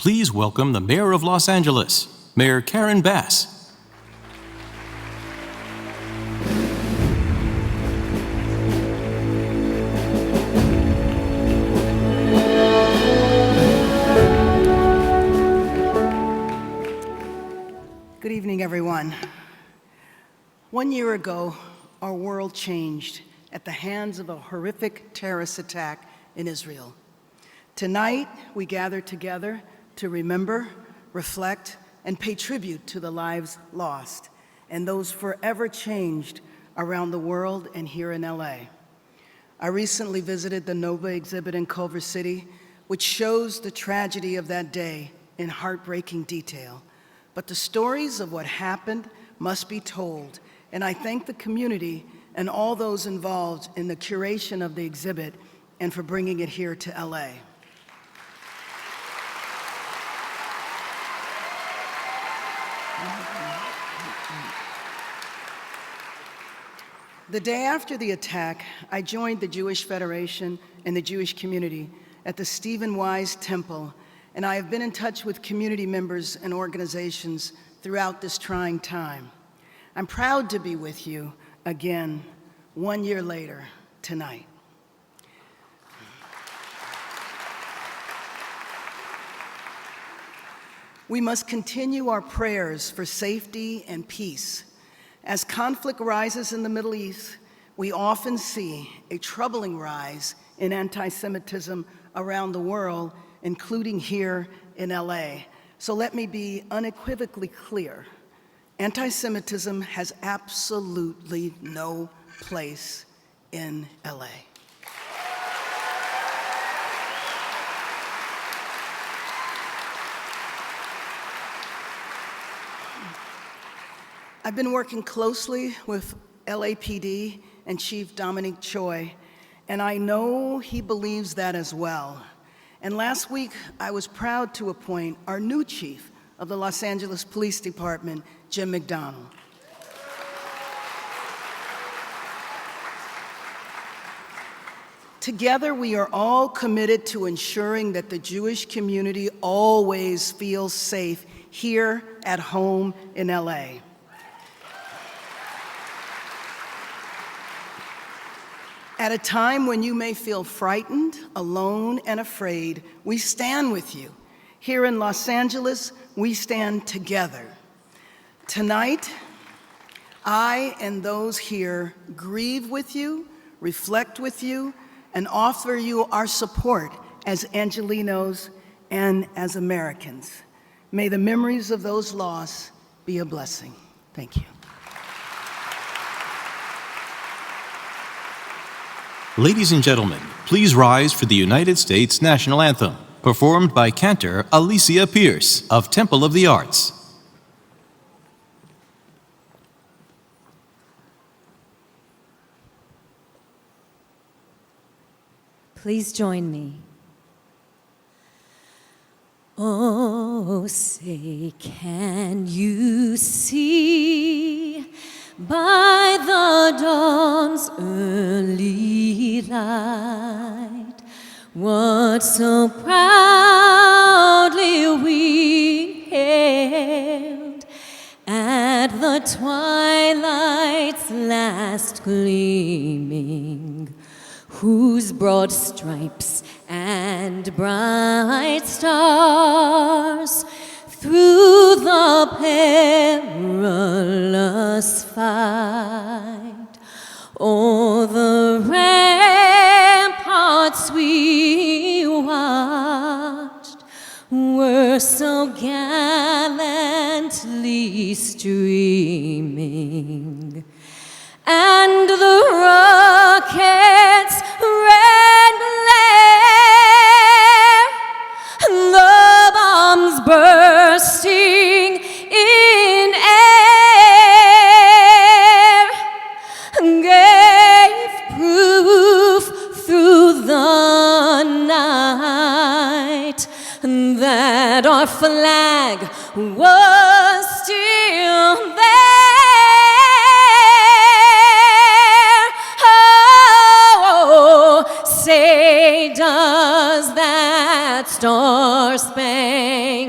Please welcome the Mayor of Los Angeles, Mayor Karen Bass. Good evening, everyone. 1 year ago, our world changed at the hands of a horrific terrorist attack in Israel. Tonight, we gather together to remember, reflect, and pay tribute to the lives lost and those forever changed around the world and here in LA. I recently visited the Nova exhibit in Culver City, which shows the tragedy of that day in heartbreaking detail. But the stories of what happened must be told, and I thank the community and all those involved in the curation of the exhibit and for bringing it here to LA. The day after the attack, I joined the Jewish Federation and the Jewish community at the Stephen Wise Temple, and I have been in touch with community members and organizations throughout this trying time. I'm proud to be with you again 1 year later tonight. We must continue our prayers for safety and peace. As conflict rises in the Middle East, we often see a troubling rise in anti-Semitism around the world, including here in LA. So let me be unequivocally clear. Anti-Semitism has absolutely no place in LA. I've been working closely with LAPD and Chief Dominic Choi, and I know he believes that as well. And last week, I was proud to appoint our new chief of the Los Angeles Police Department, Jim McDonald. Together, we are all committed to ensuring that the Jewish community always feels safe here at home in LA. At a time when you may feel frightened, alone, and afraid, we stand with you. Here in Los Angeles, we stand together. Tonight, I and those here grieve with you, reflect with you, and offer you our support as Angelenos and as Americans. May the memories of those lost be a blessing. Thank you. Ladies and gentlemen, please rise for the United States National Anthem, performed by cantor Alicia Pierce of Temple of the Arts. Please join me. Oh, say, can you see by the dawn's early light what so proudly we hailed at the twilight's last gleaming, whose broad stripes and bright stars through the perilous fight o'er the ramparts we watched were so gallantly streaming, and the rockets' red glare, the bombs bursting in air, gave proof through the night that our flag was still there. Oh, say does that star-spangled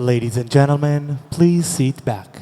Ladies and gentlemen, please sit back.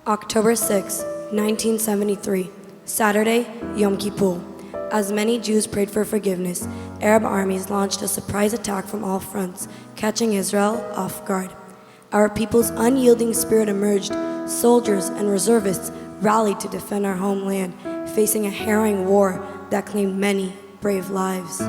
October 6, 1973, Saturday, Yom Kippur. As many Jews prayed for forgiveness, Arab armies launched a surprise attack from all fronts, catching Israel off guard. Our people's unyielding spirit emerged. Soldiers and reservists rallied to defend our homeland, facing a harrowing war that claimed many brave lives.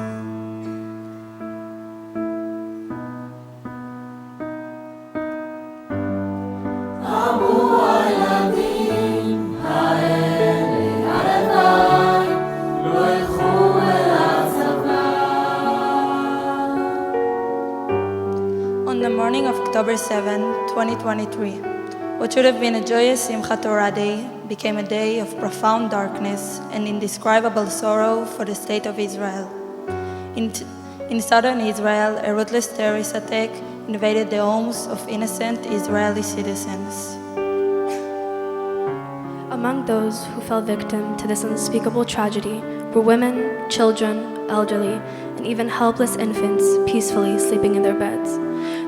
On the morning of October 7, 2023, what should have been a joyous Simchat Torah day became a day of profound darkness and indescribable sorrow for the state of Israel. In southern Israel, a ruthless terrorist attack invaded the homes of innocent Israeli citizens. Among those who fell victim to this unspeakable tragedy were women, children, elderly, and even helpless infants peacefully sleeping in their beds.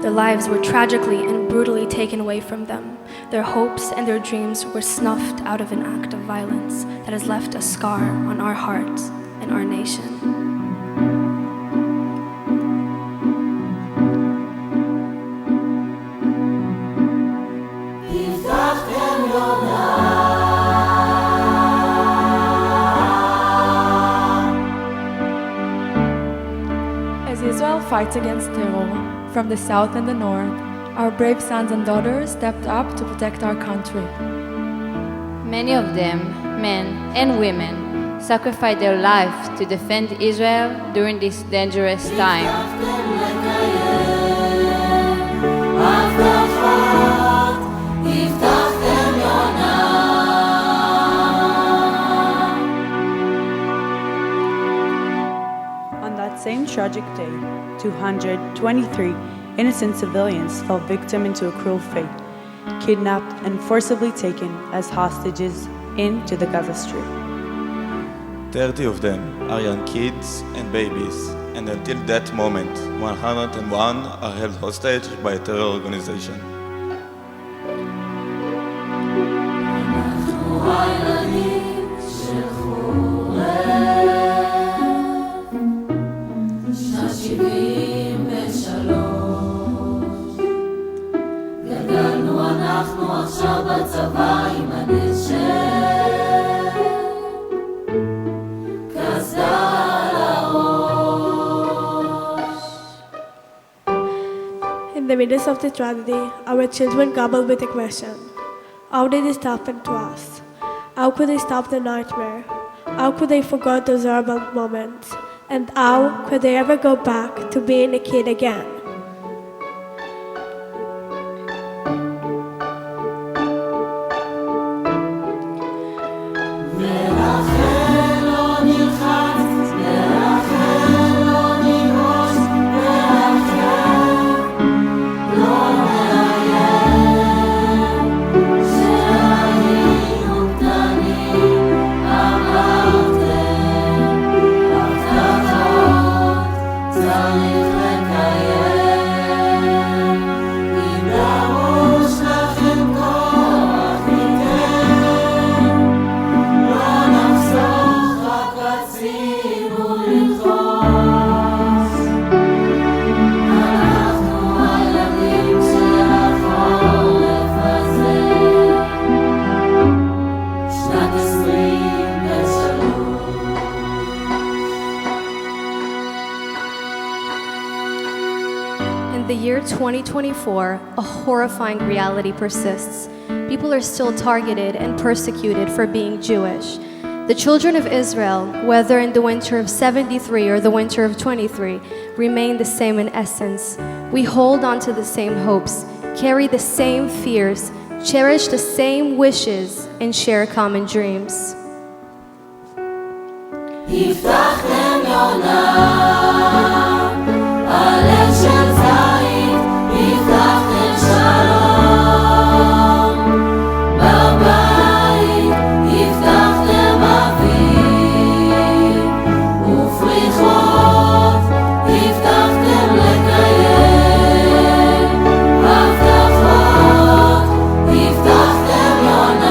Their lives were tragically and brutally taken away from them. Their hopes and their dreams were snuffed out of an act of violence that has left a scar on our hearts and our nation. As Israel fights against terror from the south and the north, our brave sons and daughters stepped up to protect our country. Many of them, men and women, sacrificed their life to defend Israel during this dangerous time. On that same tragic day, 223 innocent civilians fell victim into a cruel fate, kidnapped and forcibly taken as hostages into the Gaza Strip. 30 of them are young kids and babies, and until that moment, 101 are held hostage by a terror organization. In the midst of the tragedy, our children grappled with the question: how did this happen to us? How could they stop the nightmare? How could they forget those horrible moments? And how could they ever go back to being a kid again? Oh year 2024, a horrifying reality persists. People are still targeted and persecuted for being Jewish. The children of Israel, whether in the winter of 73 or the winter of 23, remain the same in essence. We hold on to the same hopes, carry the same fears, cherish the same wishes, and share common dreams. הבטחתם יונה, הלב של זית, הבטחתם שלום, בבית הבטחתם אביב, ופריחות הבטחתם לקיים, הבטחות הבטחתם יונה.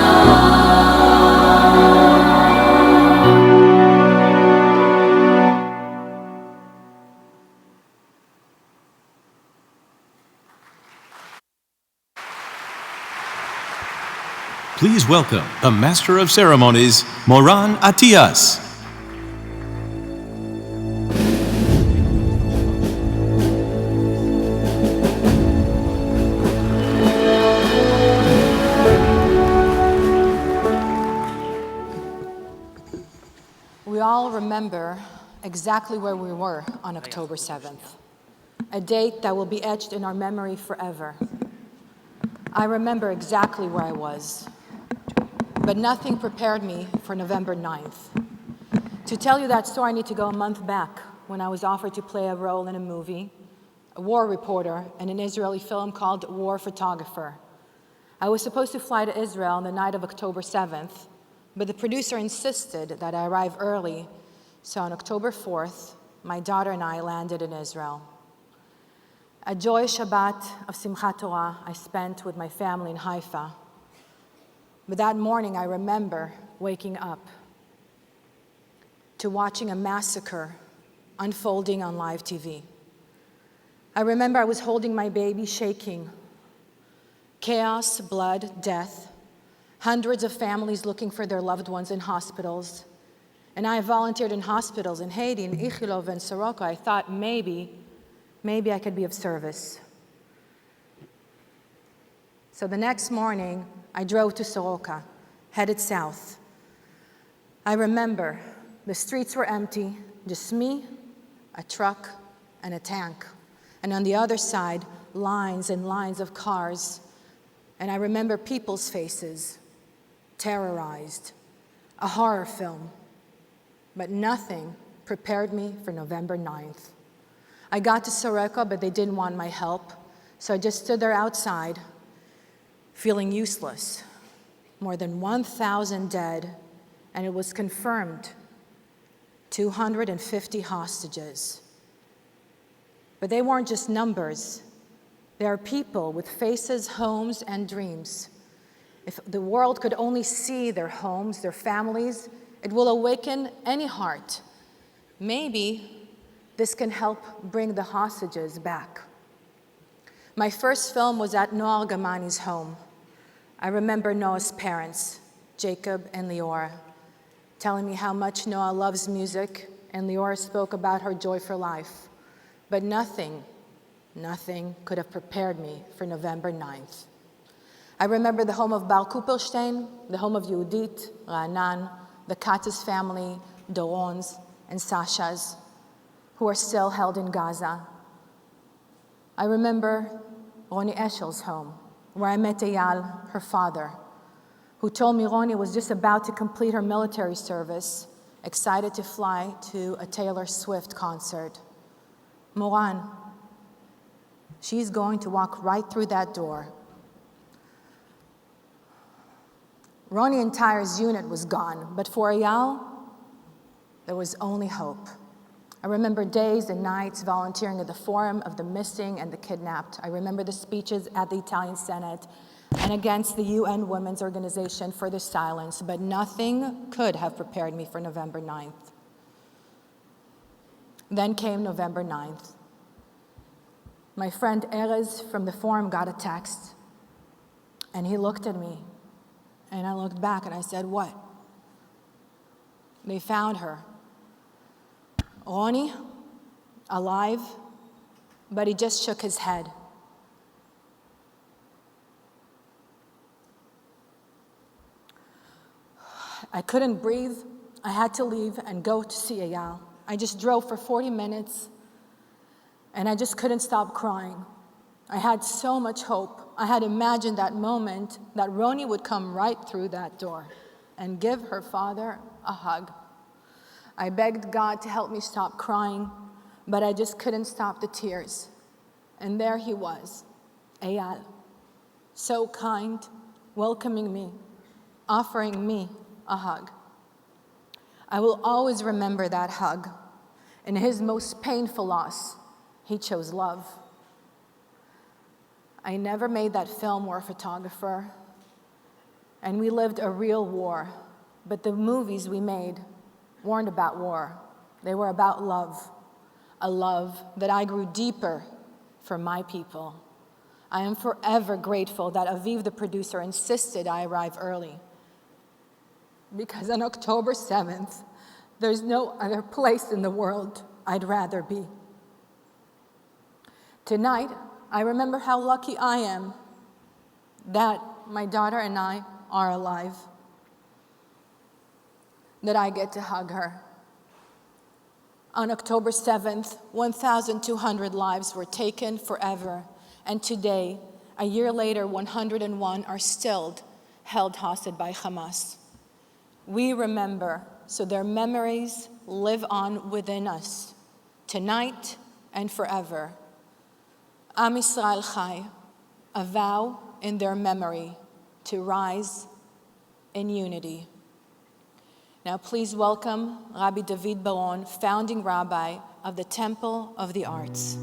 Please welcome the Master of Ceremonies, Moran Atias. We all remember exactly where we were on October 7th, a date that will be etched in our memory forever. I remember exactly where I was, but nothing prepared me for November 9th. To tell you that story, I need to go a month back when I was offered to play a role in a movie, a war reporter, in an Israeli film called War Photographer. I was supposed to fly to Israel on the night of October 7th, but the producer insisted that I arrive early, so on October 4th, my daughter and I landed in Israel. A joyous Shabbat of Simchat Torah I spent with my family in Haifa. But that morning I remember waking up to watching a massacre unfolding on live TV. I remember I was holding my baby, shaking. Chaos, blood, death, hundreds of families looking for their loved ones in hospitals. And I volunteered in hospitals in Haiti, in Ichilov and Soroka. I thought maybe I could be of service. So the next morning, I drove to Soroka, headed south. I remember the streets were empty, just me, a truck, and a tank. And on the other side, lines and lines of cars. And I remember people's faces, terrorized, a horror film. But nothing prepared me for November 9th. I got to Soroka, but they didn't want my help, so I just stood there outside, feeling useless. More than 1,000 dead, and it was confirmed, 250 hostages. But they weren't just numbers. They are people with faces, homes, and dreams. If the world could only see their homes, their families, it will awaken any heart. Maybe this can help bring the hostages back. My first film was at Noah Argamani's home. I remember Noah's parents, Jacob and Leora, telling me how much Noah loves music, and Leora spoke about her joy for life. But nothing could have prepared me for November 9th. I remember the home of Bar Kupelstein, the home of Yehudit, Ra'anan, the Katz's family, Doron's, and Sasha's, who are still held in Gaza. I remember Roni Eshel's home, where I met Eyal, her father, who told me Roni was just about to complete her military service, excited to fly to a Taylor Swift concert. Moran, she's going to walk right through that door. Roni and Tyre's unit was gone, but for Eyal, there was only hope. I remember days and nights volunteering at the Forum of the Missing and the Kidnapped. I remember the speeches at the Italian Senate and against the UN Women's Organization for the silence, but nothing could have prepared me for November 9th. Then came November 9th. My friend Erez from the Forum got a text, and he looked at me, and I looked back, and I said, "What?" They found her. Roni, alive, but he just shook his head. I couldn't breathe. I had to leave and go to see Eyal. I just drove for 40 minutes, and I just couldn't stop crying. I had so much hope. I had imagined that moment that Roni would come right through that door and give her father a hug. I begged God to help me stop crying, but I just couldn't stop the tears. And there he was, Eyal, so kind, welcoming me, offering me a hug. I will always remember that hug. In his most painful loss, he chose love. I never made that film or photographer, and we lived a real war, but the movies we made weren't about war. They were about love, a love that I grew deeper for my people. I am forever grateful that Aviv, the producer, insisted I arrive early, because on October 7th, there's no other place in the world I'd rather be. Tonight, I remember how lucky I am that my daughter and I are alive, that I get to hug her. On October 7th, 1,200 lives were taken forever, and today, a year later, 101 are still held hostage by Hamas. We remember, so their memories live on within us, tonight and forever. Am Yisrael Chai, a vow in their memory to rise in unity. Now please welcome Rabbi David Baron, founding rabbi of the Temple of the Arts.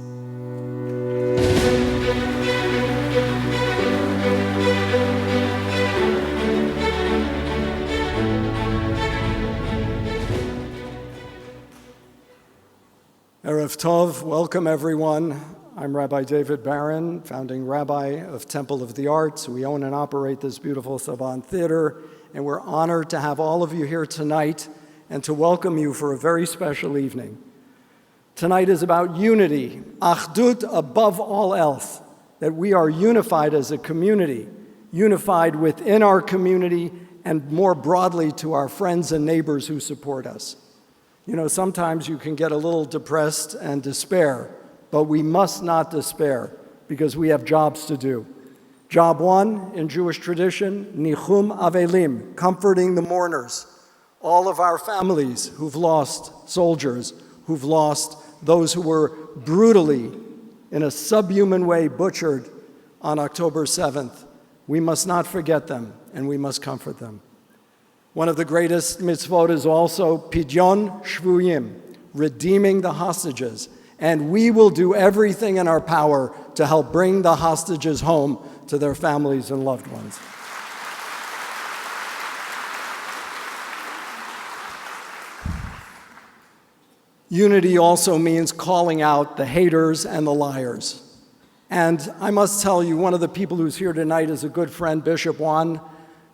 Erev Tov, welcome everyone. I'm Rabbi David Barron, founding rabbi of Temple of the Arts. We own and operate this beautiful Saban Theater, and we're honored to have all of you here tonight and to welcome you for a very special evening. Tonight is about unity, achdut above all else, that we are unified as a community, unified within our community and more broadly to our friends and neighbors who support us. You know, sometimes you can get a little depressed and despair, but we must not despair because we have jobs to do. Job one in Jewish tradition, nichum avelim, comforting the mourners. All of our families who've lost soldiers, who've lost those who were brutally, in a subhuman way, butchered on October 7th. We must not forget them, and we must comfort them. One of the greatest mitzvot is also pidyon shvuyim, redeeming the hostages. And we will do everything in our power to help bring the hostages home to their families and loved ones. Unity also means calling out the haters and the liars. And I must tell you, one of the people who's here tonight is a good friend, Bishop Juan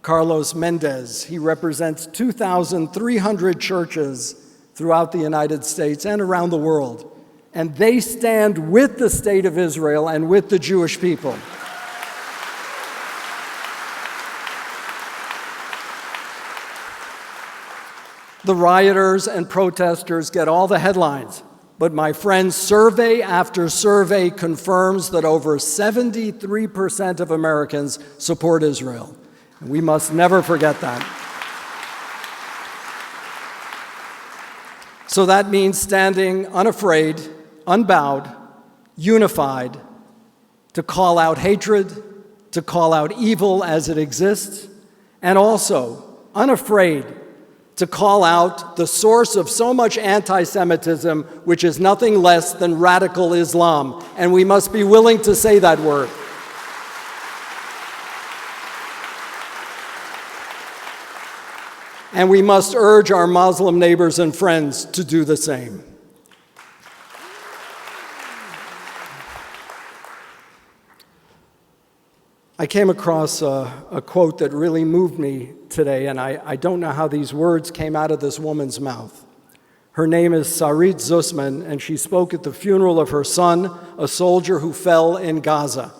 Carlos Mendez. He represents 2,300 churches throughout the United States and around the world. And they stand with the state of Israel and with the Jewish people. The rioters and protesters get all the headlines, but my friends, survey after survey confirms that over 73% of Americans support Israel. And we must never forget that. So that means standing unafraid, unbowed, unified, to call out hatred, to call out evil as it exists, and also unafraid to call out the source of so much anti-Semitism, which is nothing less than radical Islam. And we must be willing to say that word. And we must urge our Muslim neighbors and friends to do the same. I came across a quote that really moved me today, and I don't know how these words came out of this woman's mouth. Her name is Sarit Zussman, and she spoke at the funeral of her son, a soldier who fell in Gaza.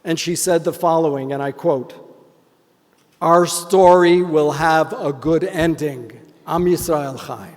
And she said the following, and I quote, Our story will have a good ending. Am Yisrael Chaim.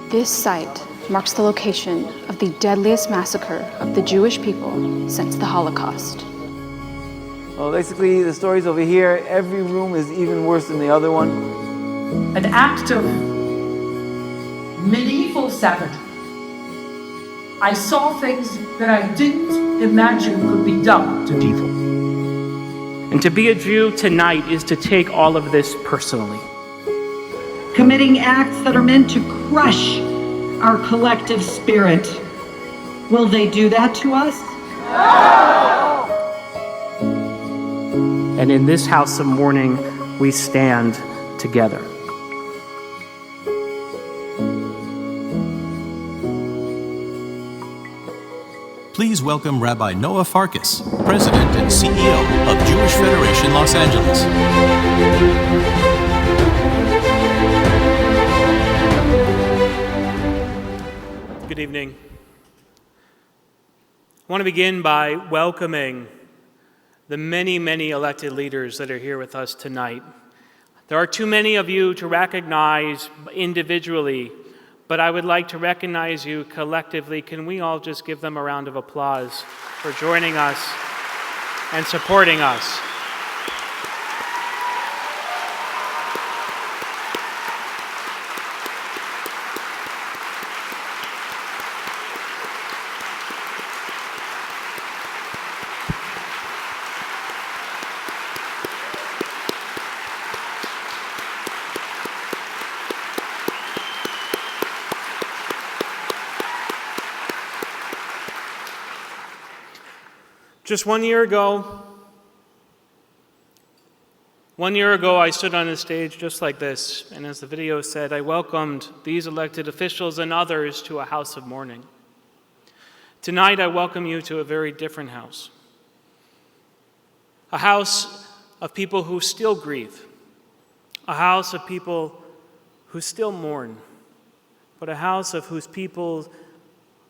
This site marks the location of the deadliest massacre of the Jewish people since the Holocaust. Well, basically, the story's over here. Every room is even worse than the other one. An act of medieval savagery. I saw things that I didn't imagine could be done to people. And to be a Jew tonight is to take all of this personally. Committing acts that are meant to crush our collective spirit. Will they do that to us? And in this house of mourning, we stand together. Please welcome Rabbi Noah Farkas, President and CEO of Jewish Federation Los Angeles. Good evening. I want to begin by welcoming the many, many elected leaders that are here with us tonight. There are too many of you to recognize individually, but I would like to recognize you collectively. Can we all just give them a round of applause for joining us and supporting us? Just 1 year ago, I stood on a stage just like this, and as the video said, I welcomed these elected officials and others to a house of mourning. Tonight, I welcome you to a very different house. A house of people who still grieve. A house of people who still mourn. But a house of whose people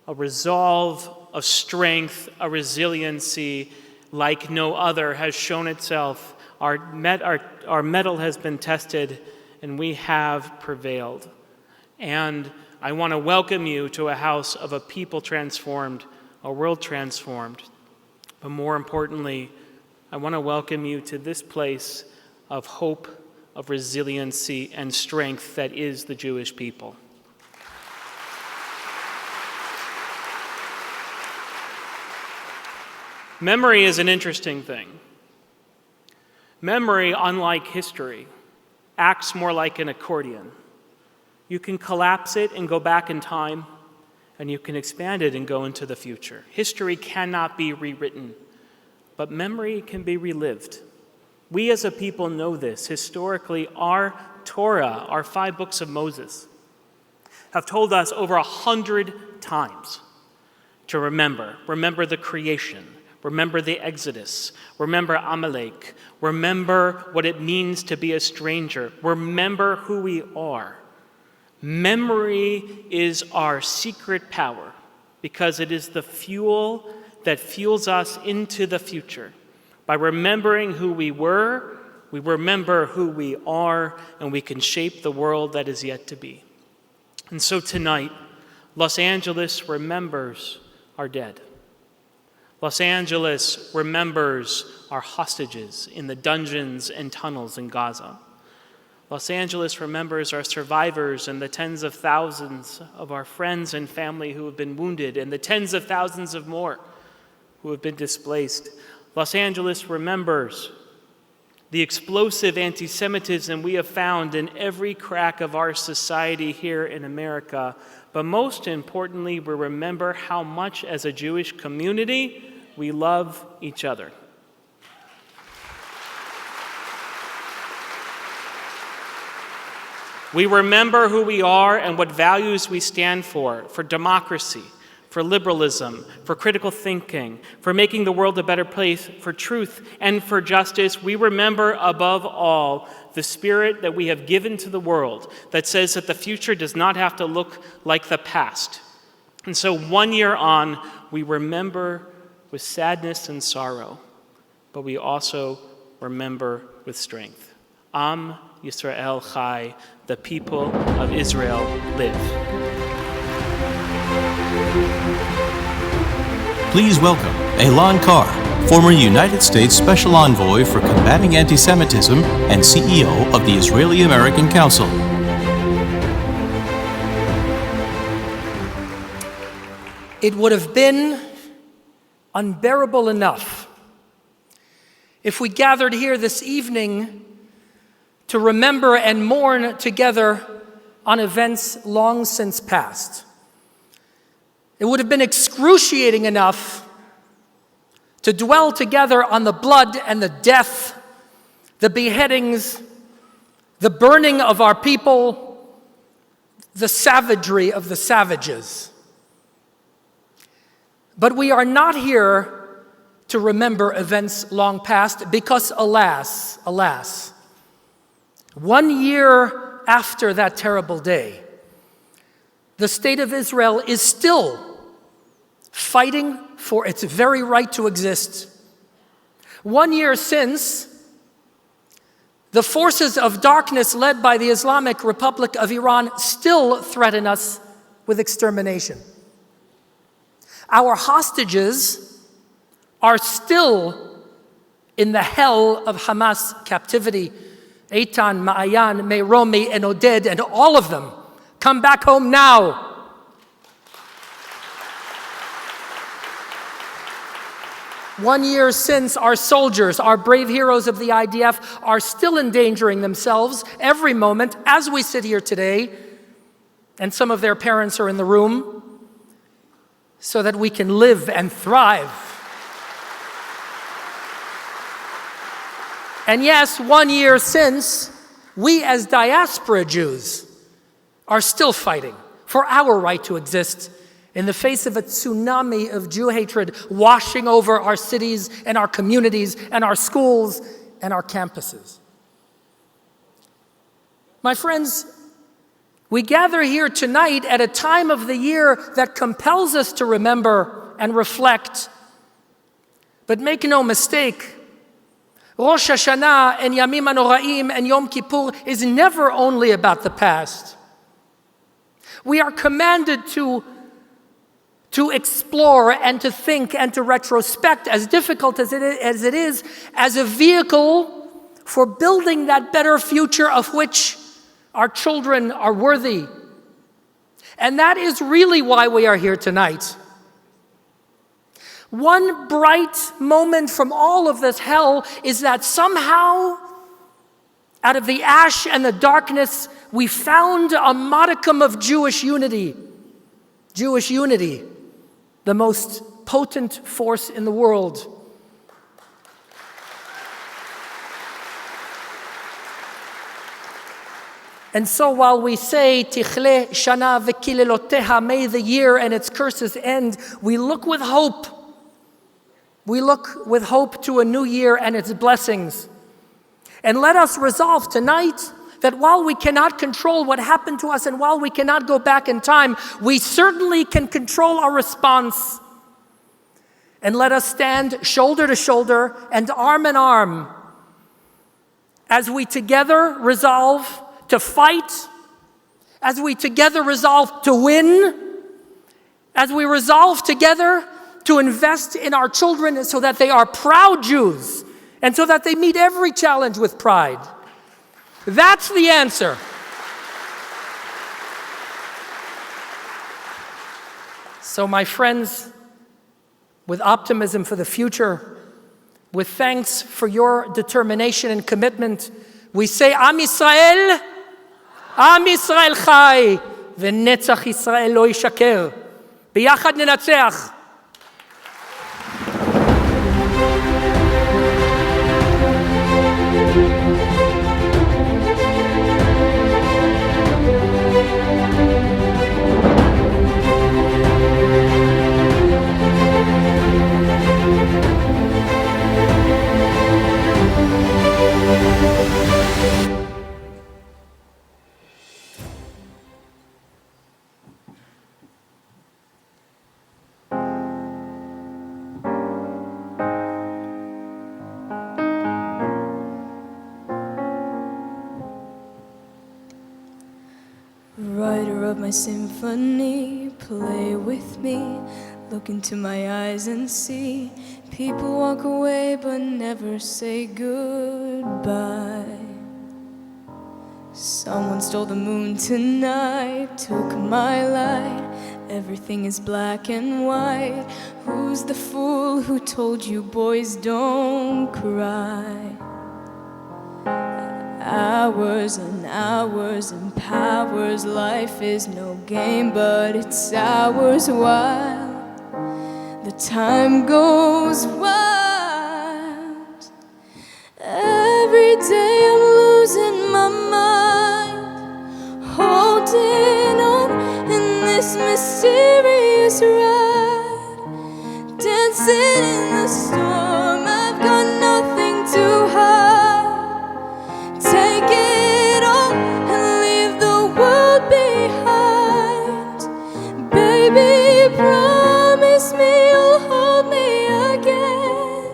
a resolve, a strength, a resiliency like no other has shown itself. Our mettle has been tested, and we have prevailed. And I want to welcome you to a house of a people transformed, a world transformed. But more importantly, I want to welcome you to this place of hope, of resiliency, and strength that is the Jewish people. Memory is an interesting thing. Memory, unlike history, acts more like an accordion. You can collapse it and go back in time, and you can expand it and go into the future. History cannot be rewritten, but memory can be relived. We as a people know this. Historically, our Torah, our 5 books of Moses, have told us over 100 times to remember. Remember the creation. Remember the Exodus. Remember Amalek. Remember what it means to be a stranger. Remember who we are. Memory is our secret power because it is the fuel that fuels us into the future. By remembering who we were, we remember who we are, and we can shape the world that is yet to be. And so tonight, Los Angeles remembers our dead. Los Angeles remembers our hostages in the dungeons and tunnels in Gaza. Los Angeles remembers our survivors and the tens of thousands of our friends and family who have been wounded and the tens of thousands of more who have been displaced. Los Angeles remembers the explosive anti-Semitism we have found in every crack of our society here in America. But most importantly, we remember how much as a Jewish community we love each other. We remember who we are and what values we stand for democracy, for liberalism, for critical thinking, for making the world a better place, for truth, and for justice. We remember, above all, the spirit that we have given to the world that says that the future does not have to look like the past. And so 1 year on, we remember with sadness and sorrow, but we also remember with strength. Am Yisrael Chai, the people of Israel live. Please welcome Elan Carr, former United States Special Envoy for Combating Anti-Semitism and CEO of the Israeli-American Council. It would have been unbearable enough if we gathered here this evening to remember and mourn together on events long since past. It would have been excruciating enough to dwell together on the blood and the death, the beheadings, the burning of our people, the savagery of the savages. But we are not here to remember events long past because, alas, 1 year after that terrible day, the state of Israel is still fighting for its very right to exist. 1 year since, the forces of darkness led by the Islamic Republic of Iran still threaten us with extermination. Our hostages are still in the hell of Hamas captivity. Eitan, Ma'ayan, Meiromi, and Oded, and all of them come back home now. One year since, our soldiers, our brave heroes of the IDF, are still endangering themselves every moment as we sit here today, and some of their parents are in the room, so that we can live and thrive. And yes, 1 year since, we as diaspora Jews are still fighting for our right to exist in the face of a tsunami of Jew hatred washing over our cities and our communities and our schools and our campuses. My friends, we gather here tonight at a time of the year that compels us to remember and reflect. But make no mistake, Rosh Hashanah and Yamim HaNoraim and Yom Kippur is never only about the past. We are commanded to explore and to think and to retrospect, as difficult as it is, as a vehicle for building that better future of which our children are worthy. And that is really why we are here tonight. One bright moment from all of this hell is that somehow, out of the ash and the darkness, we found a modicum of Jewish unity. Jewish unity, the most potent force in the world. And so while we say, Tichle Shana v'kileloteha, may the year and its curses end, we look with hope. We look with hope to a new year and its blessings. And let us resolve tonight that while we cannot control what happened to us and while we cannot go back in time, we certainly can control our response. And let us stand shoulder to shoulder and arm in arm as we together resolve to fight, as we together resolve to win, as we resolve together to invest in our children so that they are proud Jews and so that they meet every challenge with pride. That's the answer. So, my friends, with optimism for the future, with thanks for your determination and commitment, we say, Am Yisrael Chai, v'netzach Yisrael lo yishaker. B'yachad nenatzach. up my symphony, play with me, look into my eyes and see. People walk away but never say goodbye. Someone stole the moon tonight, took my light. Everything is black and white. Who's the fool who told you boys don't cry? Hours and hours and powers. Life is no game, but it's ours while the time goes wild. Every day I'm losing my mind, holding on in this mysterious ride, dancing in the storm. I've got nothing to hide. Take it all and leave the world behind. Baby, promise me you'll hold me again.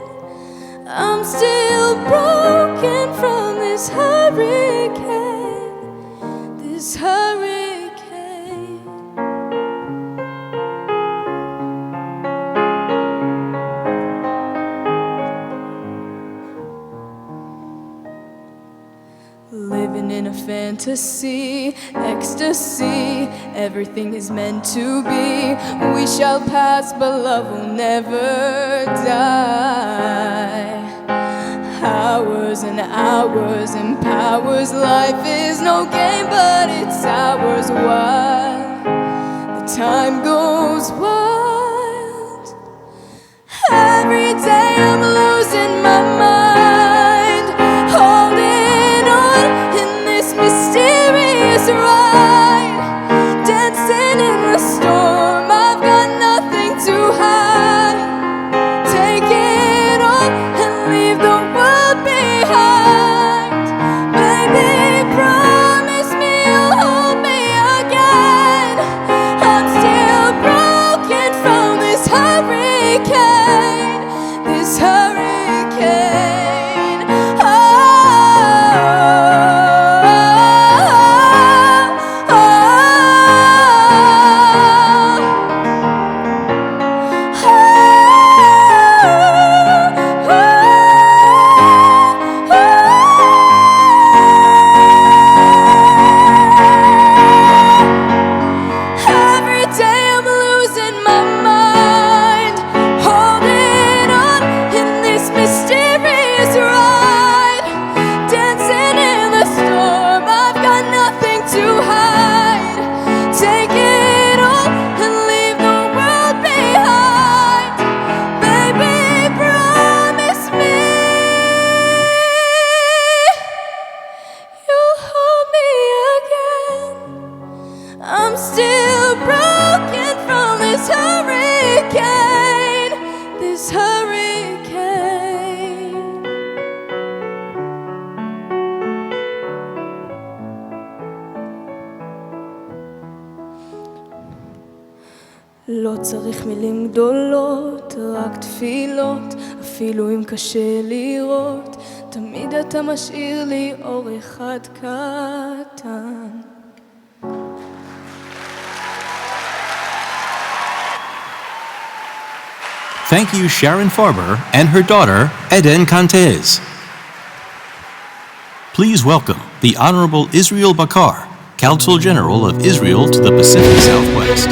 I'm still broken from this hurricane, this hurricane. Living in a fantasy, ecstasy, everything is meant to be. We shall pass, but love will never die. Hours and hours and powers. Life is no game, but it's ours while the time goes wild. Every day I'm losing my mind, holding on in this mysterious ride, dancing in the storm. I've got nothing to hide. Take it all and leave the world behind. Baby, promise me you'll hold me again. I'm still broken from this hurricane, this hurricane. Oh, oh, oh, every day I'm losing my mind, holding on in this mysterious ride, dancing in the storm. I've got nothing to hide. Take it all and leave the world behind. Baby, promise me you'll hold me again. I'm still broken from this hurricane, this hurricane. לא צריך מילים גדולות, רק תפילות, אפילו אם קשה לראות, תמיד אתה משאיר לי אור אחד קטן. Thank you, Sharon Farber and her daughter, Eden Cantez. Please welcome the Honorable Israel Bakar, Consul General of Israel to the Pacific Southwest.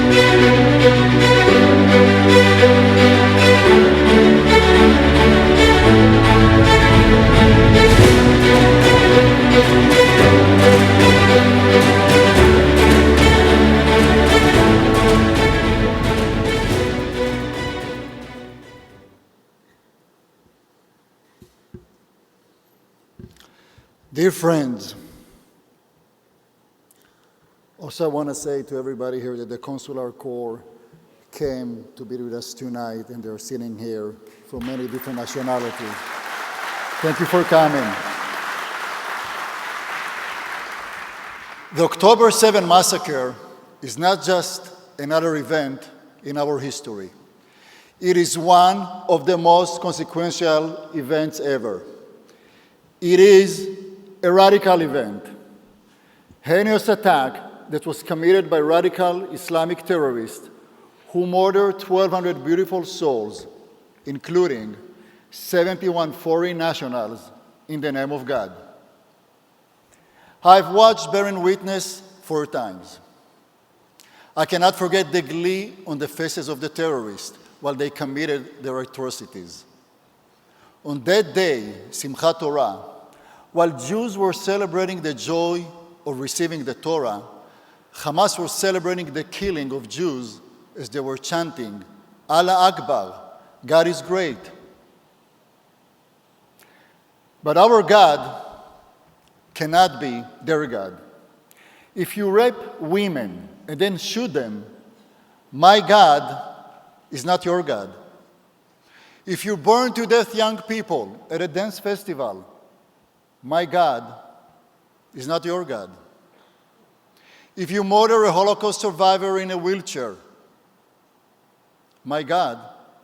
Dear friends, also I want to say to everybody here that the Consular Corps came to be with us tonight, and they're sitting here from many different nationalities. Thank you for coming. The October 7 massacre is not just another event in our history. It is one of the most consequential events ever. It is a radical event, heinous attack that was committed by radical Islamic terrorists who murdered 1,200 beautiful souls, including 71 foreign nationals, in the name of God. I've watched bearing witness 4 times. I cannot forget the glee on the faces of the terrorists while they committed their atrocities. On that day, Simchat Torah, while Jews were celebrating the joy of receiving the Torah, Hamas was celebrating the killing of Jews as they were chanting, Allah Akbar, God is great. But our God cannot be their God. If you rape women and then shoot them, my God is not your God. If you burn to death young people at a dance festival, my God is not your God. If you murder a Holocaust survivor in a wheelchair, my God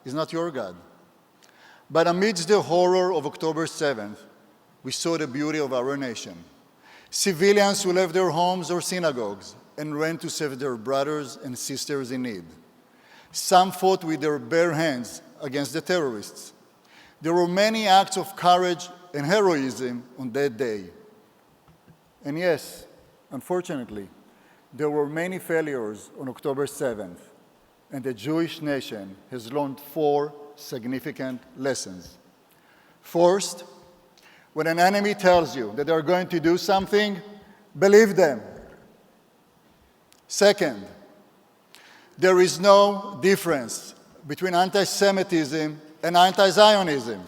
is not your God. But amidst the horror of October 7th, we saw the beauty of our nation. Civilians who left their homes or synagogues and ran to save their brothers and sisters in need. Some fought with their bare hands against the terrorists. There were many acts of courage and heroism on that day. And yes, unfortunately, there were many failures on October 7th, and the Jewish nation has learned 4 significant lessons. First, when an enemy tells you that they're going to do something, believe them. Second, there is no difference between anti-Semitism and anti-Zionism.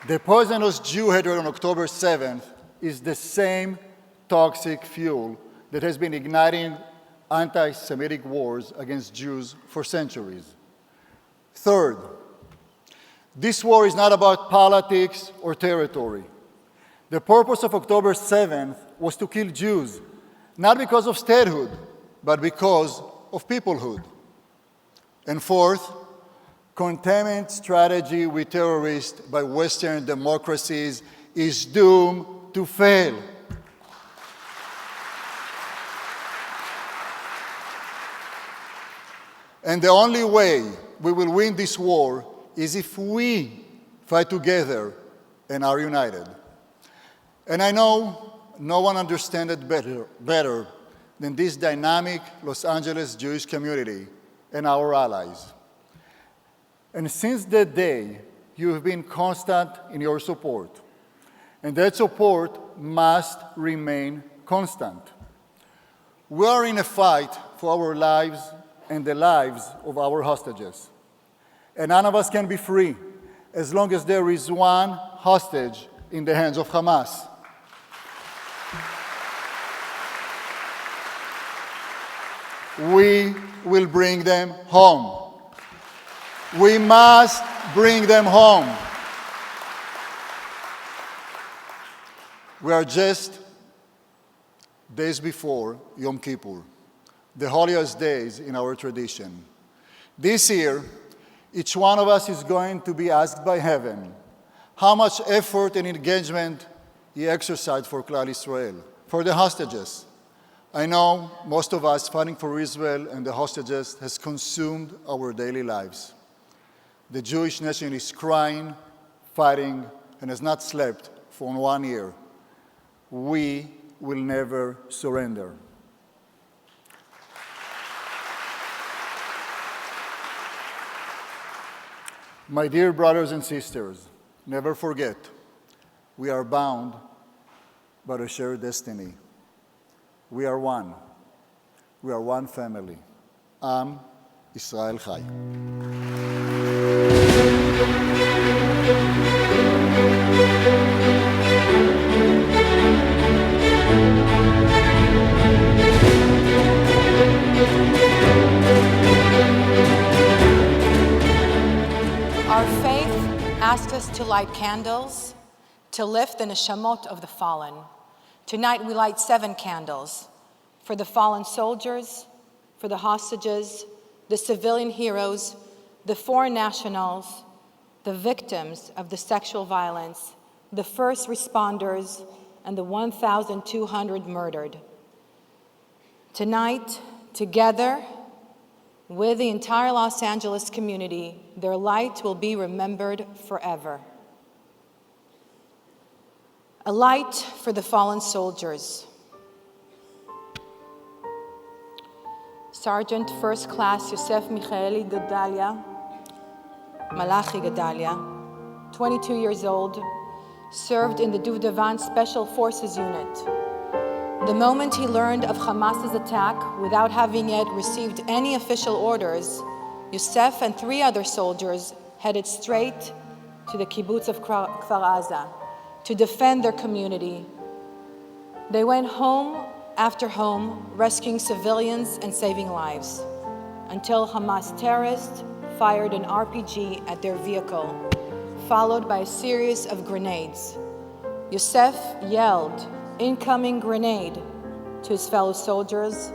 The poisonous Jew hatred on October 7th is the same toxic fuel that has been igniting anti-Semitic wars against Jews for centuries. Third, this war is not about politics or territory. The purpose of October 7th was to kill Jews, not because of statehood, but because of peoplehood. And fourth, containment strategy with terrorists by Western democracies is doomed to fail. And the only way we will win this war is if we fight together and are united. And I know no one understands it better than this dynamic Los Angeles Jewish community and our allies. And since that day, you have been constant in your support. And that support must remain constant. We are in a fight for our lives and the lives of our hostages. And none of us can be free as long as there is one hostage in the hands of Hamas. We will bring them home. We must bring them home. We are just days before Yom Kippur, the holiest days in our tradition. This year, each one of us is going to be asked by heaven how much effort and engagement he exercised for Klal Israel, for the hostages. I know most of us fighting for Israel and the hostages has consumed our daily lives. The Jewish nation is crying, fighting, and has not slept for 1 year. We will never surrender. My dear brothers and sisters, never forget, we are bound by a shared destiny. We are one. We are one family. Am Israel Chai. Our faith asks us to light candles, to lift the neshamot of the fallen. Tonight we light 7 candles for the fallen soldiers, for the hostages, the civilian heroes, the foreign nationals, the victims of the sexual violence, the first responders, and the 1,200 murdered. Tonight, together with the entire Los Angeles community, their light will be remembered forever. A light for the fallen soldiers. Sergeant First Class Yosef Michaeli Gedalia, Malachi Gedalia, 22 years old, served in the Duvdevan Special Forces Unit. The moment he learned of Hamas's attack, without having yet received any official orders, Yosef and 3 other soldiers headed straight to the kibbutz of Kfar Aza to defend their community. They went home after home, rescuing civilians and saving lives, until Hamas terrorists fired an RPG at their vehicle, followed by a series of grenades. Yosef yelled, "Incoming grenade," to his fellow soldiers.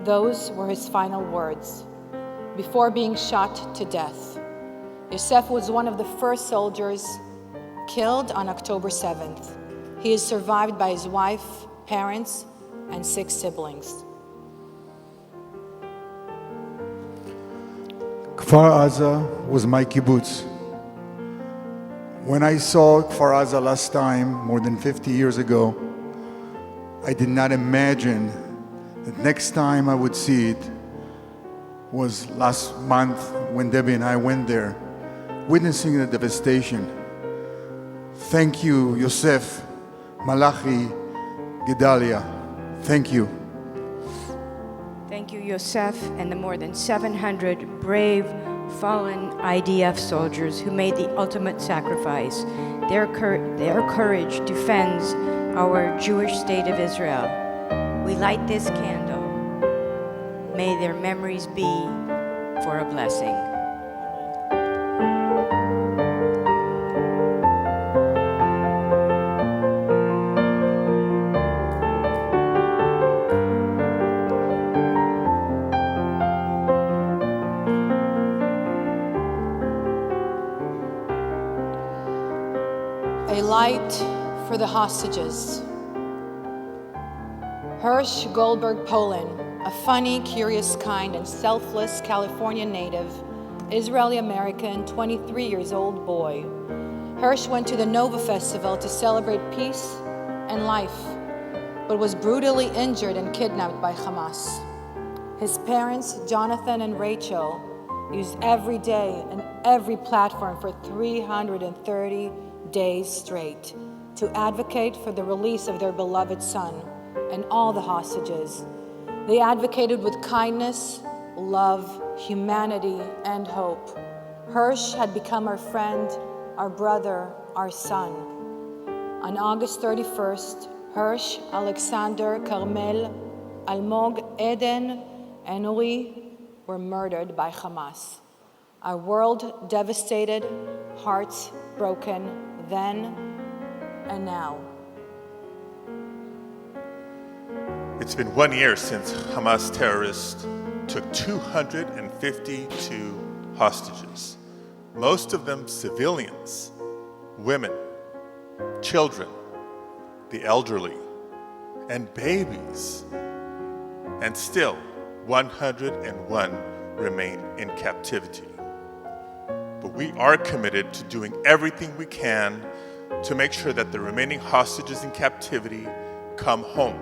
Those were his final words, before being shot to death. Yosef was one of the first soldiers killed on October 7th. He is survived by his wife, parents, and 6 siblings. Kfar Aza was my kibbutz. When I saw Kfar Aza last time, more than 50 years ago, I did not imagine that next time I would see it was last month when Debbie and I went there, witnessing the devastation. Thank you, Yosef, Malachi, Gedalia. Thank you. Thank you, Yosef, and the more than 700 brave, fallen IDF soldiers who made the ultimate sacrifice. Their courage defends our Jewish state of Israel. We light this candle. May their memories be for a blessing. A light for the hostages. Hirsch Goldberg Polin, a funny, curious, kind, and selfless California native, Israeli-American, 23 years old boy. Hirsch went to the Nova Festival to celebrate peace and life, but was brutally injured and kidnapped by Hamas. His parents, Jonathan and Rachel, used every day and every platform for 330 days straight to advocate for the release of their beloved son and all the hostages. They advocated with kindness, love, humanity, and hope. Hirsch had become our friend, our brother, our son. On August 31st, Hirsch, Alexander, Carmel, Almog, Eden, and Uri were murdered by Hamas. Our world devastated, hearts broken, then and now. It's been 1 year since Hamas terrorists took 252 hostages, most of them civilians, women, children, the elderly, and babies. And still, 101 remain in captivity. But we are committed to doing everything we can to make sure that the remaining hostages in captivity come home.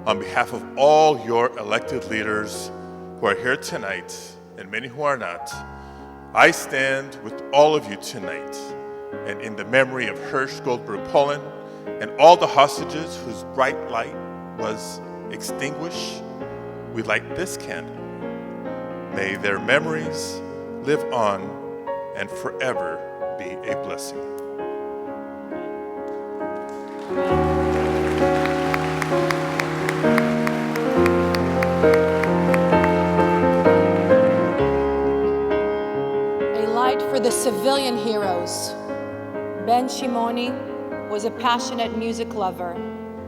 On behalf of all your elected leaders who are here tonight, and many who are not, I stand with all of you tonight, and in the memory of Hirsch Goldberg Polin and all the hostages whose bright light was extinguished, we light this candle. May their memories live on and forever be a blessing. A light for the civilian heroes. Ben Shimoni was a passionate music lover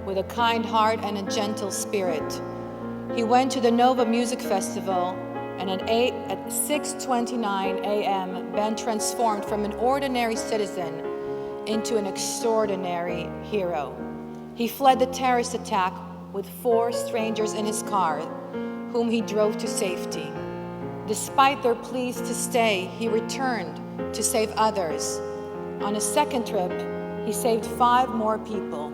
with a kind heart and a gentle spirit. He went to the Nova Music Festival and at 6:29 a.m., Ben transformed from an ordinary citizen into an extraordinary hero. He fled the terrorist attack with 4 strangers in his car, whom he drove to safety. Despite their pleas to stay, he returned to save others. On a second trip, he saved 5 more people.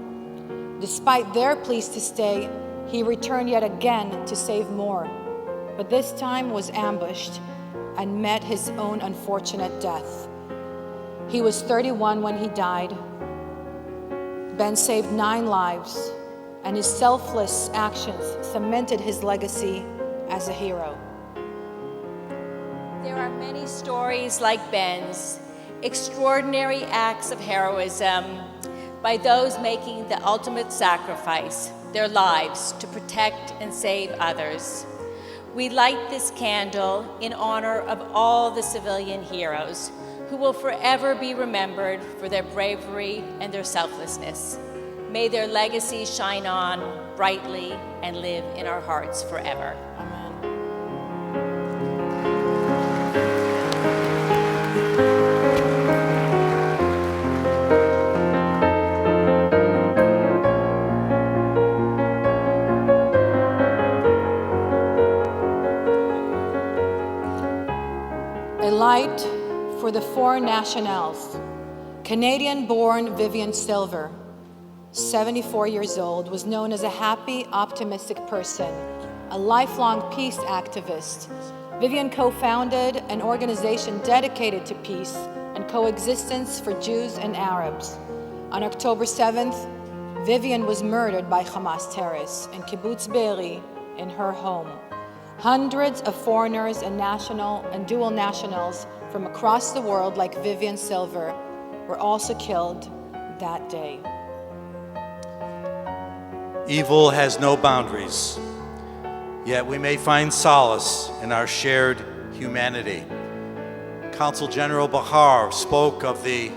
Despite their pleas to stay, he returned yet again to save more, but this time was ambushed and met his own unfortunate death. He was 31 when he died. Ben saved 9 lives, and his selfless actions cemented his legacy as a hero. There are many stories like Ben's, extraordinary acts of heroism by those making the ultimate sacrifice, their lives, to protect and save others. We light this candle in honor of all the civilian heroes who will forever be remembered for their bravery and their selflessness. May their legacy shine on brightly and live in our hearts forever. A light for the 4 nationals. Canadian-born Vivian Silver, 74 years old, was known as a happy, optimistic person, a lifelong peace activist. Vivian co-founded an organization dedicated to peace and coexistence for Jews and Arabs. On October 7th, Vivian was murdered by Hamas terrorists in Kibbutz Be'eri in her home. Hundreds of foreigners and national and dual nationals from across the world, like Vivian Silver, were also killed that day. Evil has no boundaries, yet we may find solace in our shared humanity. Consul General Bahar spoke of the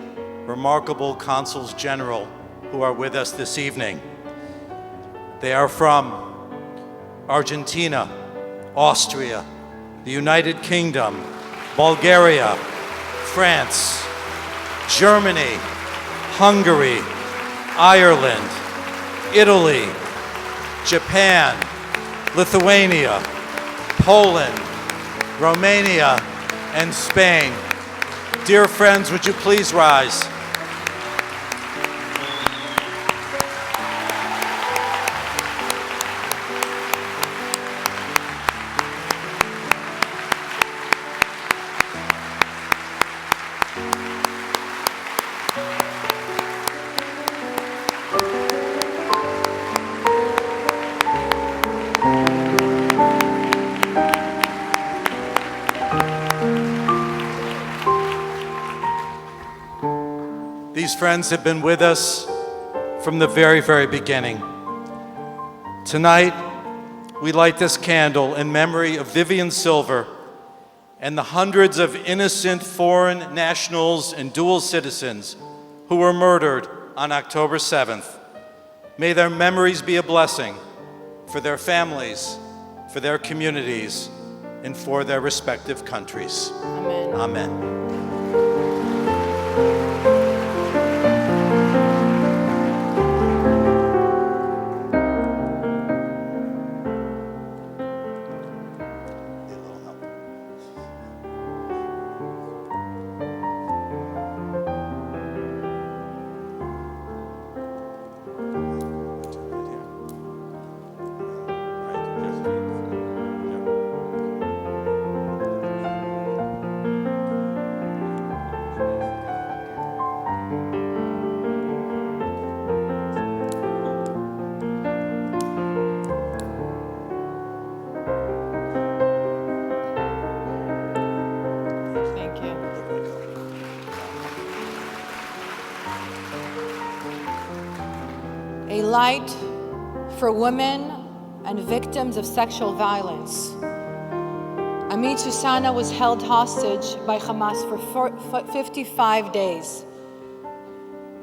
remarkable consuls general who are with us this evening. They are from Argentina, Austria, the United Kingdom, Bulgaria, France, Germany, Hungary, Ireland, Italy, Japan, Lithuania, Poland, Romania, and Spain. Dear friends, would you please rise? These friends have been with us from the very, very beginning. Tonight, we light this candle in memory of Vivian Silver and the hundreds of innocent foreign nationals and dual citizens who were murdered on October 7th. May their memories be a blessing for their families, for their communities, and for their respective countries. Amen. Amen. A light for women and victims of sexual violence. Amit Susanna was held hostage by Hamas for 55 days.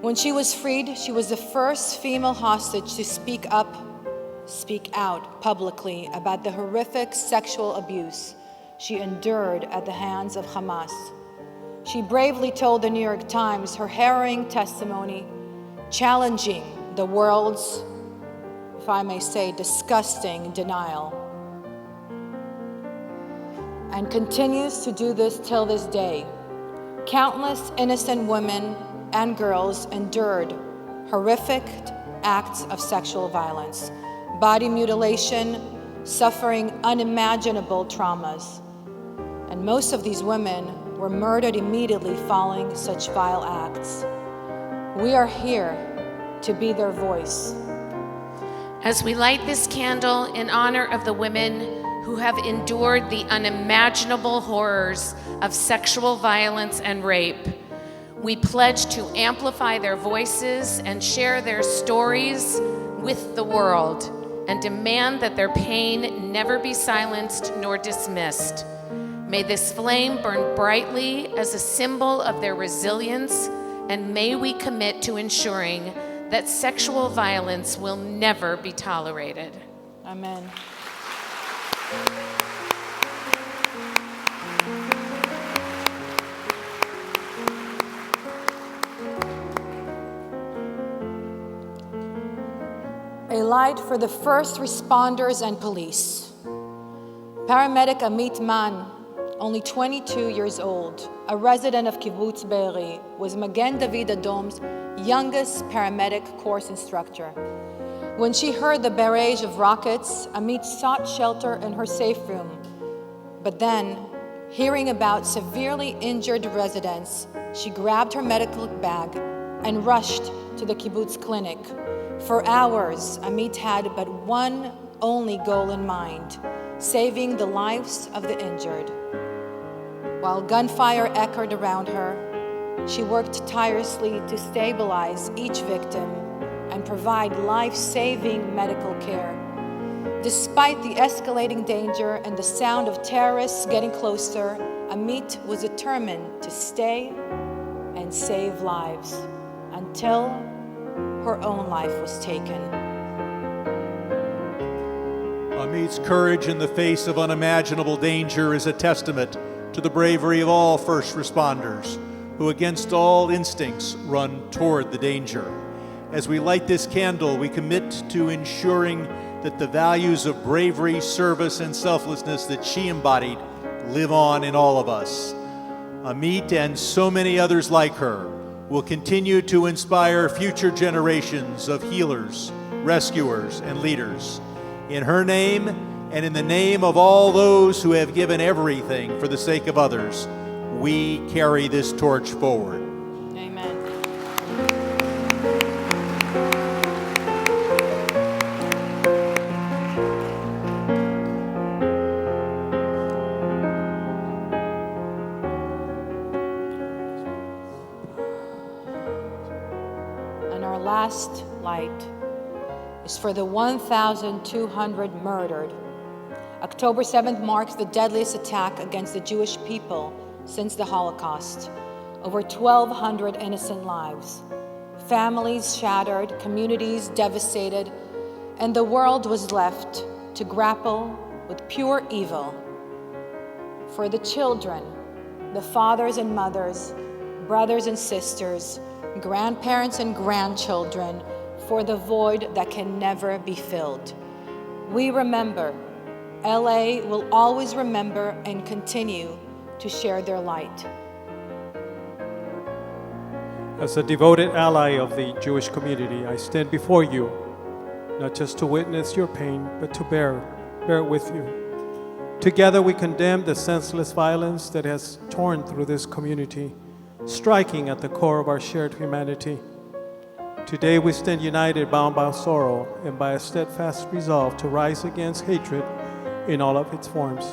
When she was freed, she was the first female hostage to speak out publicly about the horrific sexual abuse she endured at the hands of Hamas. She bravely told the New York Times her harrowing testimony, challenging the world's, if I may say, disgusting denial, and continues to do this till this day. Countless innocent women and girls endured horrific acts of sexual violence, body mutilation, suffering unimaginable traumas. And most of these women were murdered immediately following such vile acts. We are here to be their voice. As we light this candle in honor of the women who have endured the unimaginable horrors of sexual violence and rape, we pledge to amplify their voices and share their stories with the world, and demand that their pain never be silenced nor dismissed. May this flame burn brightly as a symbol of their resilience, and may we commit to ensuring that sexual violence will never be tolerated. Amen. A light for the first responders and police. Paramedic Amit Man, only 22 years old, a resident of Kibbutz Be'eri, was Magen David Adom's youngest paramedic course instructor. When she heard the barrage of rockets, Amit sought shelter in her safe room. But then, hearing about severely injured residents, she grabbed her medical bag and rushed to the kibbutz clinic. For hours, Amit had but one only goal in mind: saving the lives of the injured. While gunfire echoed around her, she worked tirelessly to stabilize each victim and provide life-saving medical care. Despite the escalating danger and the sound of terrorists getting closer, Amit was determined to stay and save lives until her own life was taken. Amit's courage in the face of unimaginable danger is a testament to the bravery of all first responders who, against all instincts, run toward the danger. As we light this candle, we commit to ensuring that the values of bravery, service, and selflessness that she embodied live on in all of us. Amit and so many others like her will continue to inspire future generations of healers, rescuers, and leaders. In her name, and in the name of all those who have given everything for the sake of others, we carry this torch forward. Amen. And our last light is for the 1,200 murdered. October 7th marks the deadliest attack against the Jewish people since the Holocaust. Over 1,200 innocent lives. Families shattered, communities devastated, and the world was left to grapple with pure evil. For the children, the fathers and mothers, brothers and sisters, grandparents and grandchildren, for the void that can never be filled. We remember. LA will always remember and continue to share their light. As a devoted ally of the Jewish community, I stand before you, not just to witness your pain, but to bear it with you. Together we condemn the senseless violence that has torn through this community, striking at the core of our shared humanity. Today we stand united, bound by sorrow and by a steadfast resolve to rise against hatred in all of its forms,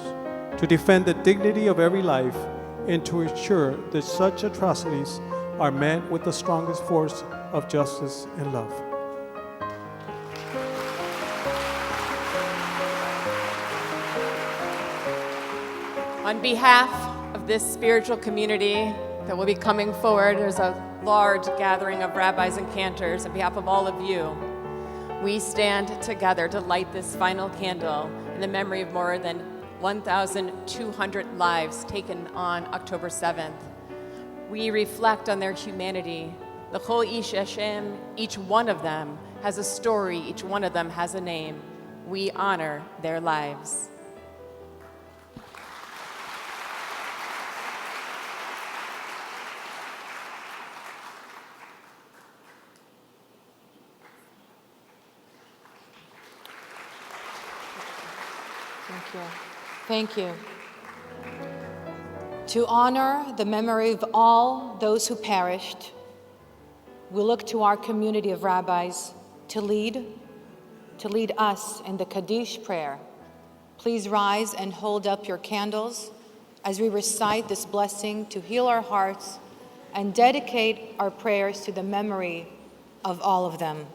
to defend the dignity of every life, and to ensure that such atrocities are met with the strongest force of justice and love. On behalf of this spiritual community that will be coming forward, there's a large gathering of rabbis and cantors. On behalf of all of you, we stand together to light this final candle in the memory of more than 1,200 lives taken on October 7th. We reflect on their humanity. L'chol ish Hashem, each one of them has a story, each one of them has a name. We honor their lives. Thank you. Thank you. To honor the memory of all those who perished, we look to our community of rabbis to lead us in the Kaddish prayer. Please rise and hold up your candles as we recite this blessing to heal our hearts and dedicate our prayers to the memory of all of them.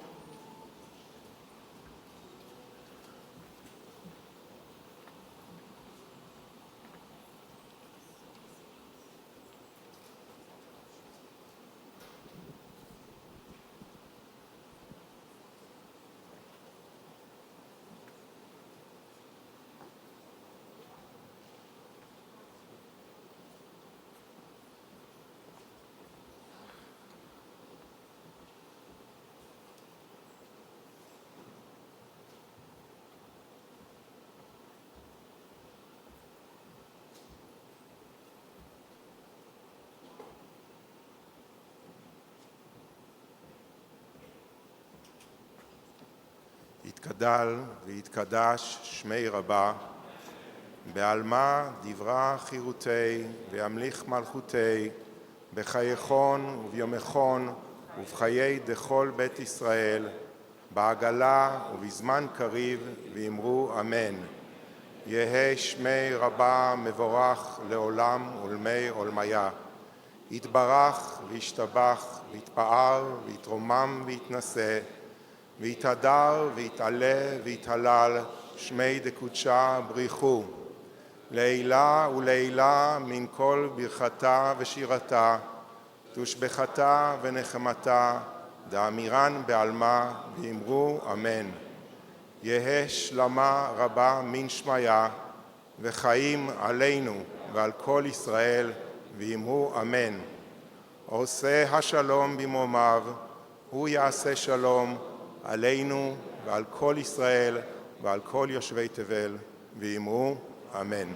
יתגדל ויתקדש שמי רבה, בעלמא דברה חירותי וימליך מלכותי, בחייכון וביומכון ובחיי דכל בית ישראל, בעגלה ובזמן קריב ואמרו אמן. יהא שמי רבה מבורך לעולם ולמי עולמיה. יתברך וישתבח ויתפאר ויתרומם ויתנשא, ויתהדר ויתעלה ויתהלל שמי דקודשה בריחו. לעילה ולעילה מן כל ברכתה ושירתה, תושבחתה ונחמתה, דאמירן בעלמא ואמרו אמן. יהא שלמה רבה מן שמיה, וחיים עלינו ועל כל ישראל, ואמרו אמן. עושה השלום במרומיו, הוא יעשה שלום עלינו ועל כל ישראל ועל כל יושבי תבל, ואמרו אמן.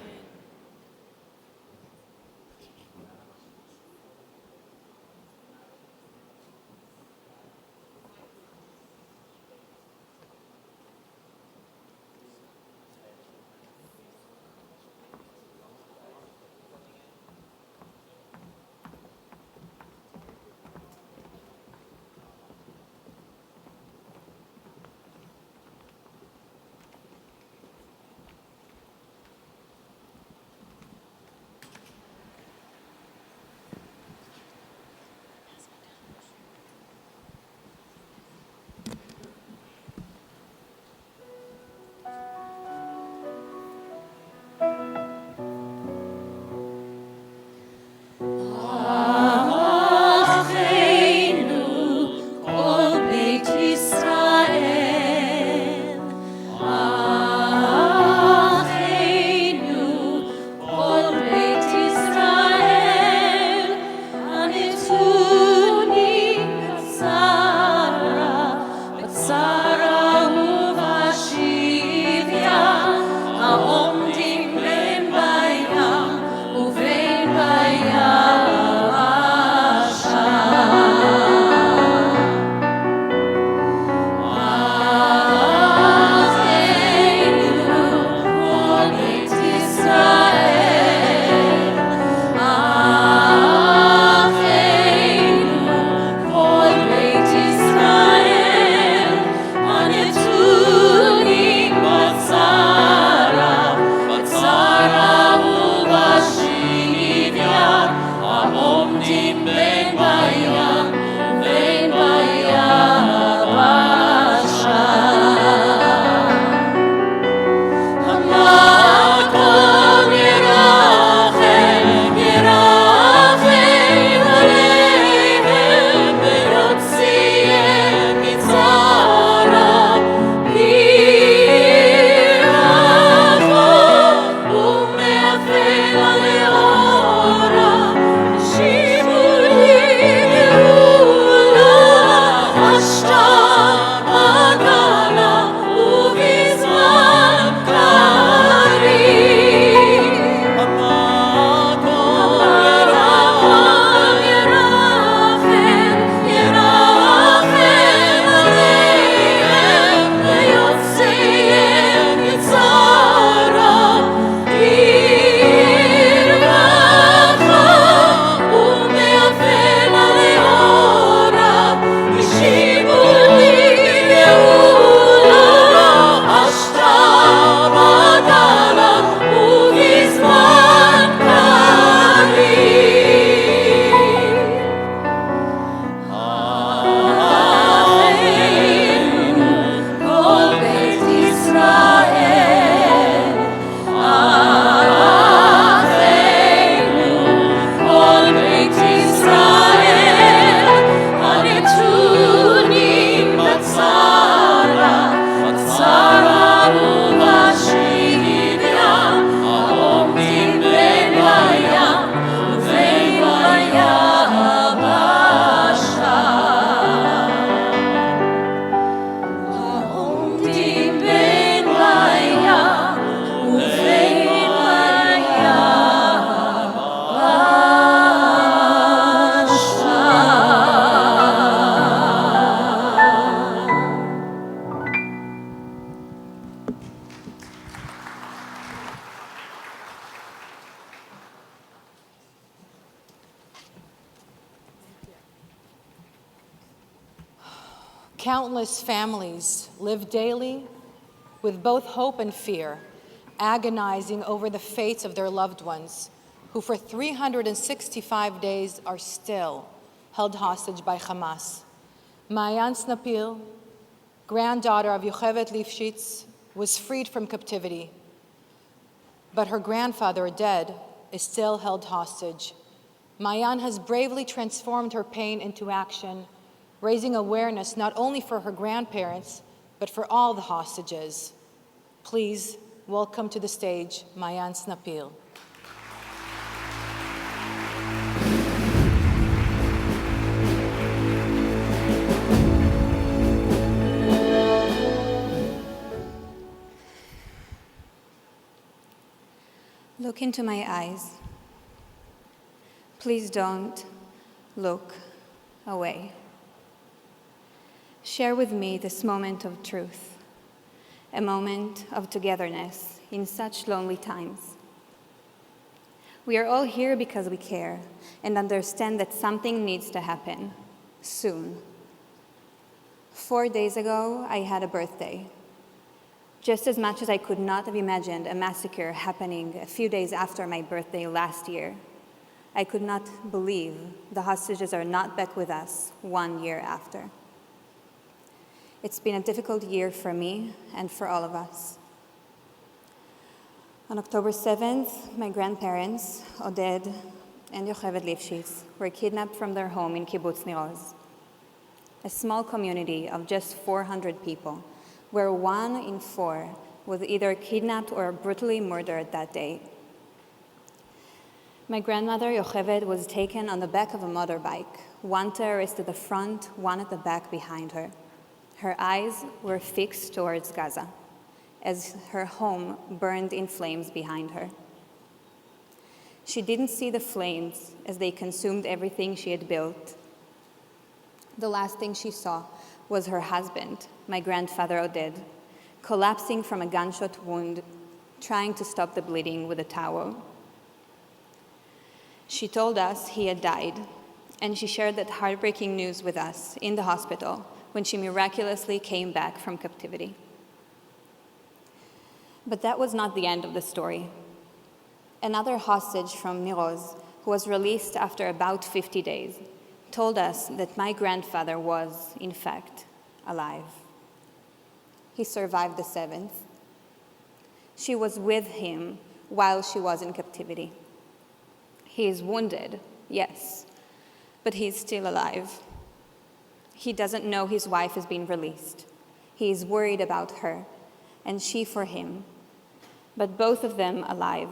Countless families live daily with both hope and fear, agonizing over the fates of their loved ones, who for 365 days are still held hostage by Hamas. Maayan Snapil, granddaughter of Yocheved Lifshitz, was freed from captivity, but her grandfather, dead, is still held hostage. Maayan has bravely transformed her pain into action, raising awareness not only for her grandparents, but for all the hostages. Please welcome to the stage Maayan Snapil. Look into my eyes. Please don't look away. Share with me this moment of truth, a moment of togetherness in such lonely times. We are all here because we care and understand that something needs to happen soon. 4 days ago, I had a birthday. Just as much as I could not have imagined a massacre happening a few days after my birthday last year, I could not believe the hostages are not back with us 1 year after. It's been a difficult year for me and for all of us. On October 7th, my grandparents, Oded and Yocheved Lifshitz, were kidnapped from their home in Kibbutz Nir Oz, a small community of just 400 people, where 1 in 4 was either kidnapped or brutally murdered that day. My grandmother, Yocheved, was taken on the back of a motorbike, 1 terrorist at the front, 1 at the back behind her. Her eyes were fixed towards Gaza, as her home burned in flames behind her. She didn't see the flames as they consumed everything she had built. The last thing she saw was her husband, my grandfather Oded, collapsing from a gunshot wound, trying to stop the bleeding with a towel. She told us he had died, and she shared that heartbreaking news with us in the hospital when she miraculously came back from captivity. But that was not the end of the story. Another hostage from Nir Oz, who was released after about 50 days, told us that my grandfather was, in fact, alive. He survived the 7th. She was with him while she was in captivity. He is wounded, yes, but he's still alive. He doesn't know his wife has been released. He is worried about her, and she for him, but both of them alive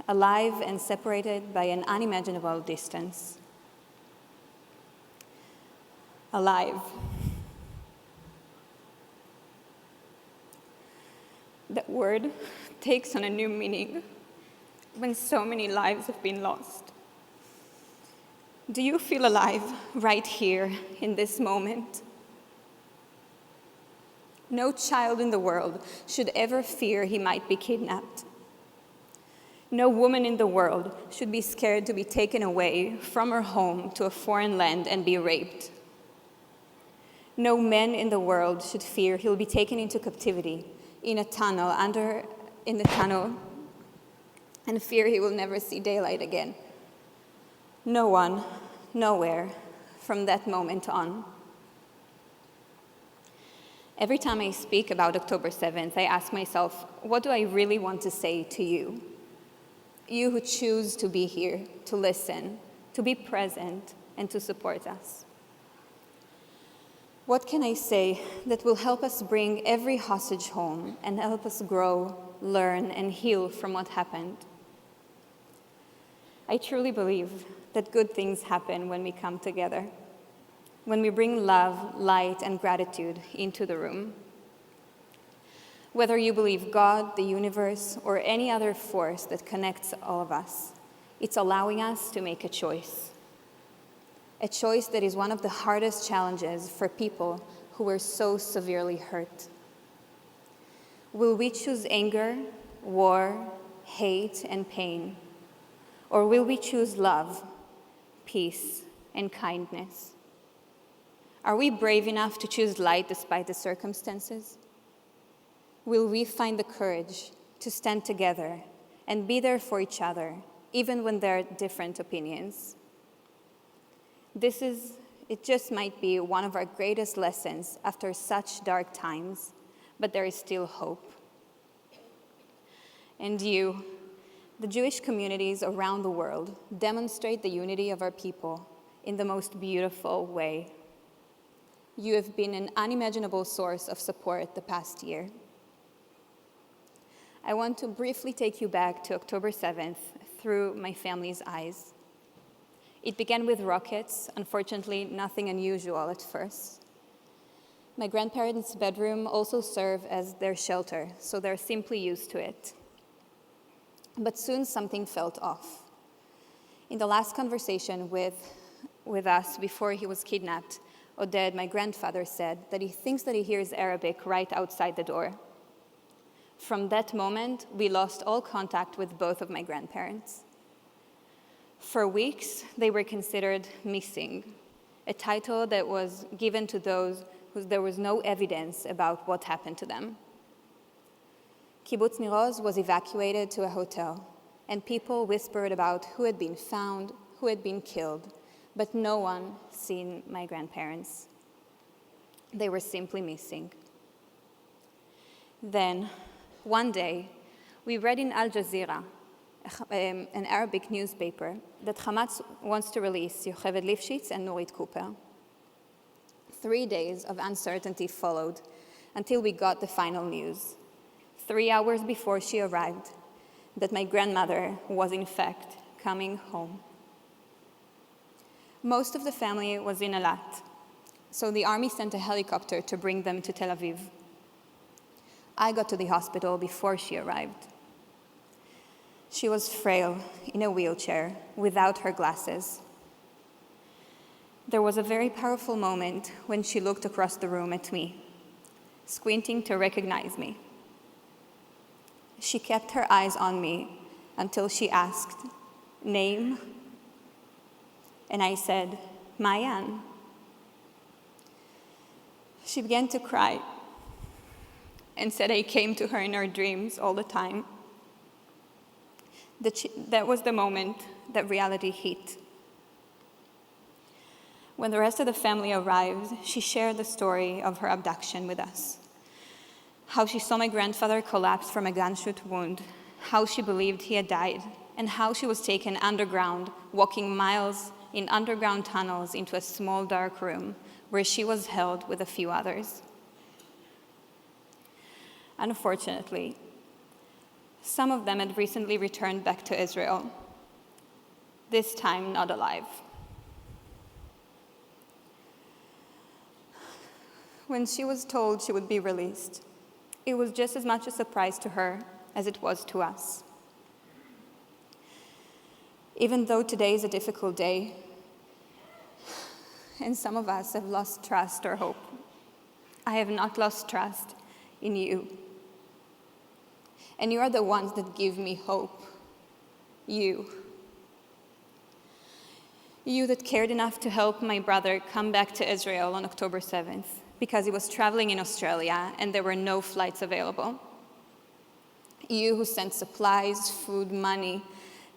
and separated by an unimaginable distance. Alive. That word takes on a new meaning when so many lives have been lost. Do you feel alive right here in this moment? No child in the world should ever fear he might be kidnapped. No woman in the world should be scared to be taken away from her home to a foreign land and be raped. No man in the world should fear he'll be taken into captivity in the tunnel and fear he will never see daylight again. No one, nowhere, from that moment on. Every time I speak about October 7th, I ask myself, what do I really want to say to you? You who choose to be here, to listen, to be present, and to support us. What can I say that will help us bring every hostage home and help us grow, learn, and heal from what happened? I truly believe that good things happen when we come together, when we bring love, light, and gratitude into the room. Whether you believe God, the universe, or any other force that connects all of us, it's allowing us to make a choice that is one of the hardest challenges for people who were so severely hurt. Will we choose anger, war, hate, and pain? Or will we choose love, peace, and kindness? Are we brave enough to choose light despite the circumstances? Will we find the courage to stand together and be there for each other, even when there are different opinions? It just might be one of our greatest lessons after such dark times, but there is still hope. And you, the Jewish communities around the world, demonstrate the unity of our people in the most beautiful way. You have been an unimaginable source of support the past year. I want to briefly take you back to October 7th through my family's eyes. It began with rockets, unfortunately nothing unusual at first. My grandparents' bedroom also served as their shelter, so they're simply used to it. But soon something felt off. In the last conversation with us before he was kidnapped, Oded, my grandfather, said that he thinks that he hears Arabic right outside the door. From that moment, we lost all contact with both of my grandparents. For weeks, they were considered missing, a title that was given to those who there was no evidence about what happened to them. Kibbutz Nir Oz was evacuated to a hotel, and people whispered about who had been found, who had been killed, but no one seen my grandparents. They were simply missing. Then, one day, we read in Al Jazeera, an Arabic newspaper, that Hamas wants to release Yocheved Lifshitz and Nurit Cooper. 3 days of uncertainty followed until we got the final news, 3 hours before she arrived, that my grandmother was in fact coming home. Most of the family was in Eilat, so the army sent a helicopter to bring them to Tel Aviv. I got to the hospital before she arrived. She was frail, in a wheelchair, without her glasses. There was a very powerful moment when she looked across the room at me, squinting to recognize me. She kept her eyes on me until she asked, "Name?" And I said, "Mayan." She began to cry and said I came to her in her dreams all the time. That was the moment that reality hit. When the rest of the family arrived, she shared the story of her abduction with us. How she saw my grandfather collapse from a gunshot wound, how she believed he had died, and how she was taken underground, walking miles in underground tunnels into a small dark room where she was held with a few others. Unfortunately, some of them had recently returned back to Israel, this time not alive. When she was told she would be released, it was just as much a surprise to her as it was to us. Even though today is a difficult day, and some of us have lost trust or hope, I have not lost trust in you. And you are the ones that give me hope. You. You that cared enough to help my brother come back to Israel on October 7th because he was traveling in Australia and there were no flights available. You who sent supplies, food, money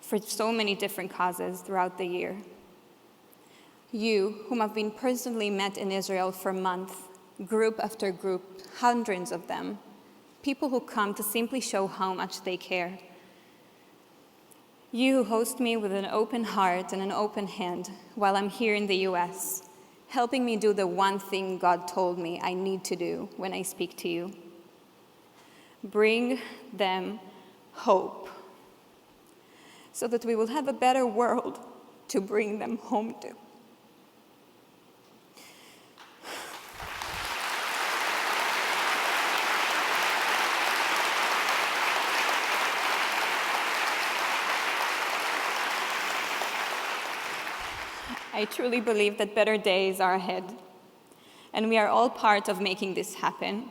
for so many different causes throughout the year. You whom I've been personally met in Israel for months, group after group, hundreds of them. People who come to simply show how much they care. You who host me with an open heart and an open hand while I'm here in the US, helping me do the one thing God told me I need to do when I speak to you. Bring them hope so that we will have a better world to bring them home to. I truly believe that better days are ahead, and we are all part of making this happen.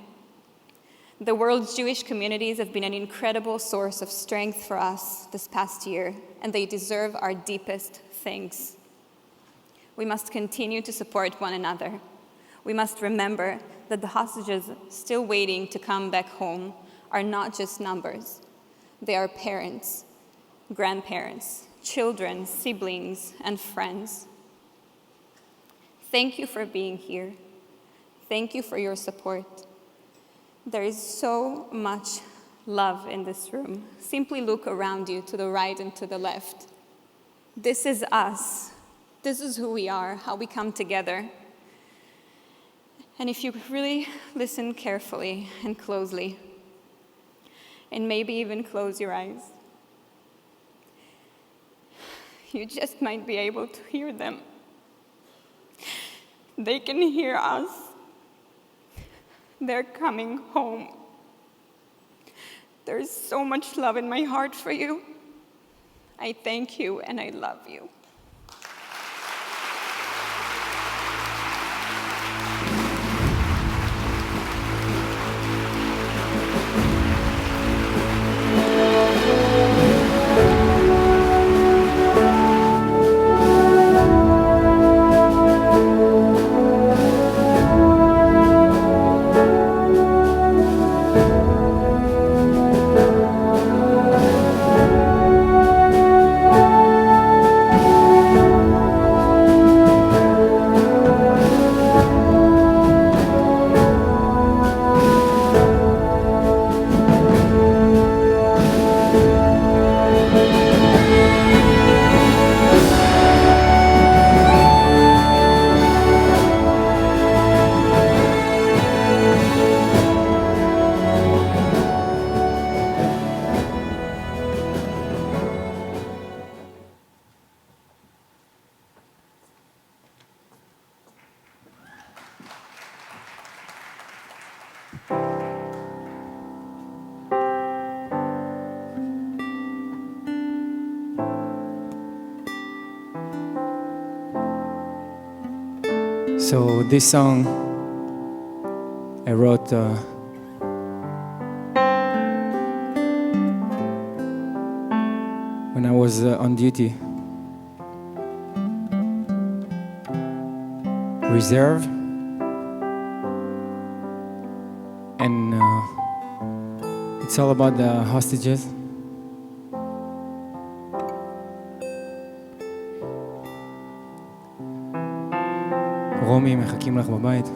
The world's Jewish communities have been an incredible source of strength for us this past year, and they deserve our deepest thanks. We must continue to support one another. We must remember that the hostages still waiting to come back home are not just numbers. They are parents, grandparents, children, siblings, and friends. Thank you for being here. Thank you for your support. There is so much love in this room. Simply look around you to the right and to the left. This is us. This is who we are, how we come together. And if you really listen carefully and closely, and maybe even close your eyes, you just might be able to hear them. They can hear us. They're coming home. There's so much love in my heart for you. I thank you and I love you. So this song I wrote when I was on duty. Reserve. And it's all about the hostages. רומי, מחכים לך בבית.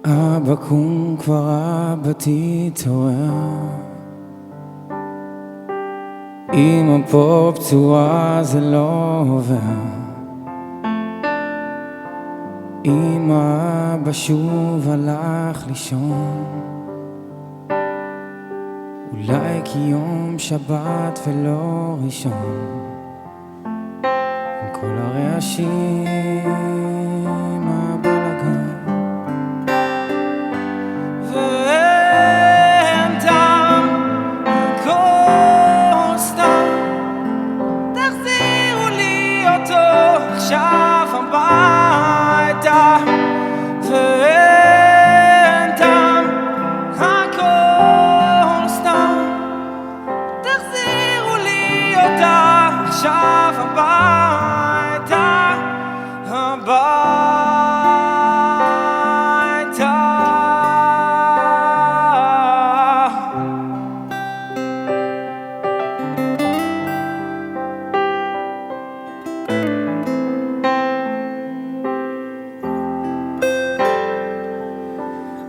אבא קום כבר אבא תתעורר, אמא פה פצועה זה לא עובר, אמא אבא שוב הלך לישון, אולי כי יום שבת ולא ראשון, עם כל הרעשים הבלגן. ואין טעם, הכל סתם, תחזירו לי אותו עכשיו הביתה. ואין טעם, הכל סתם, תחזירו לי אותה עכשיו הביתה, הביתה.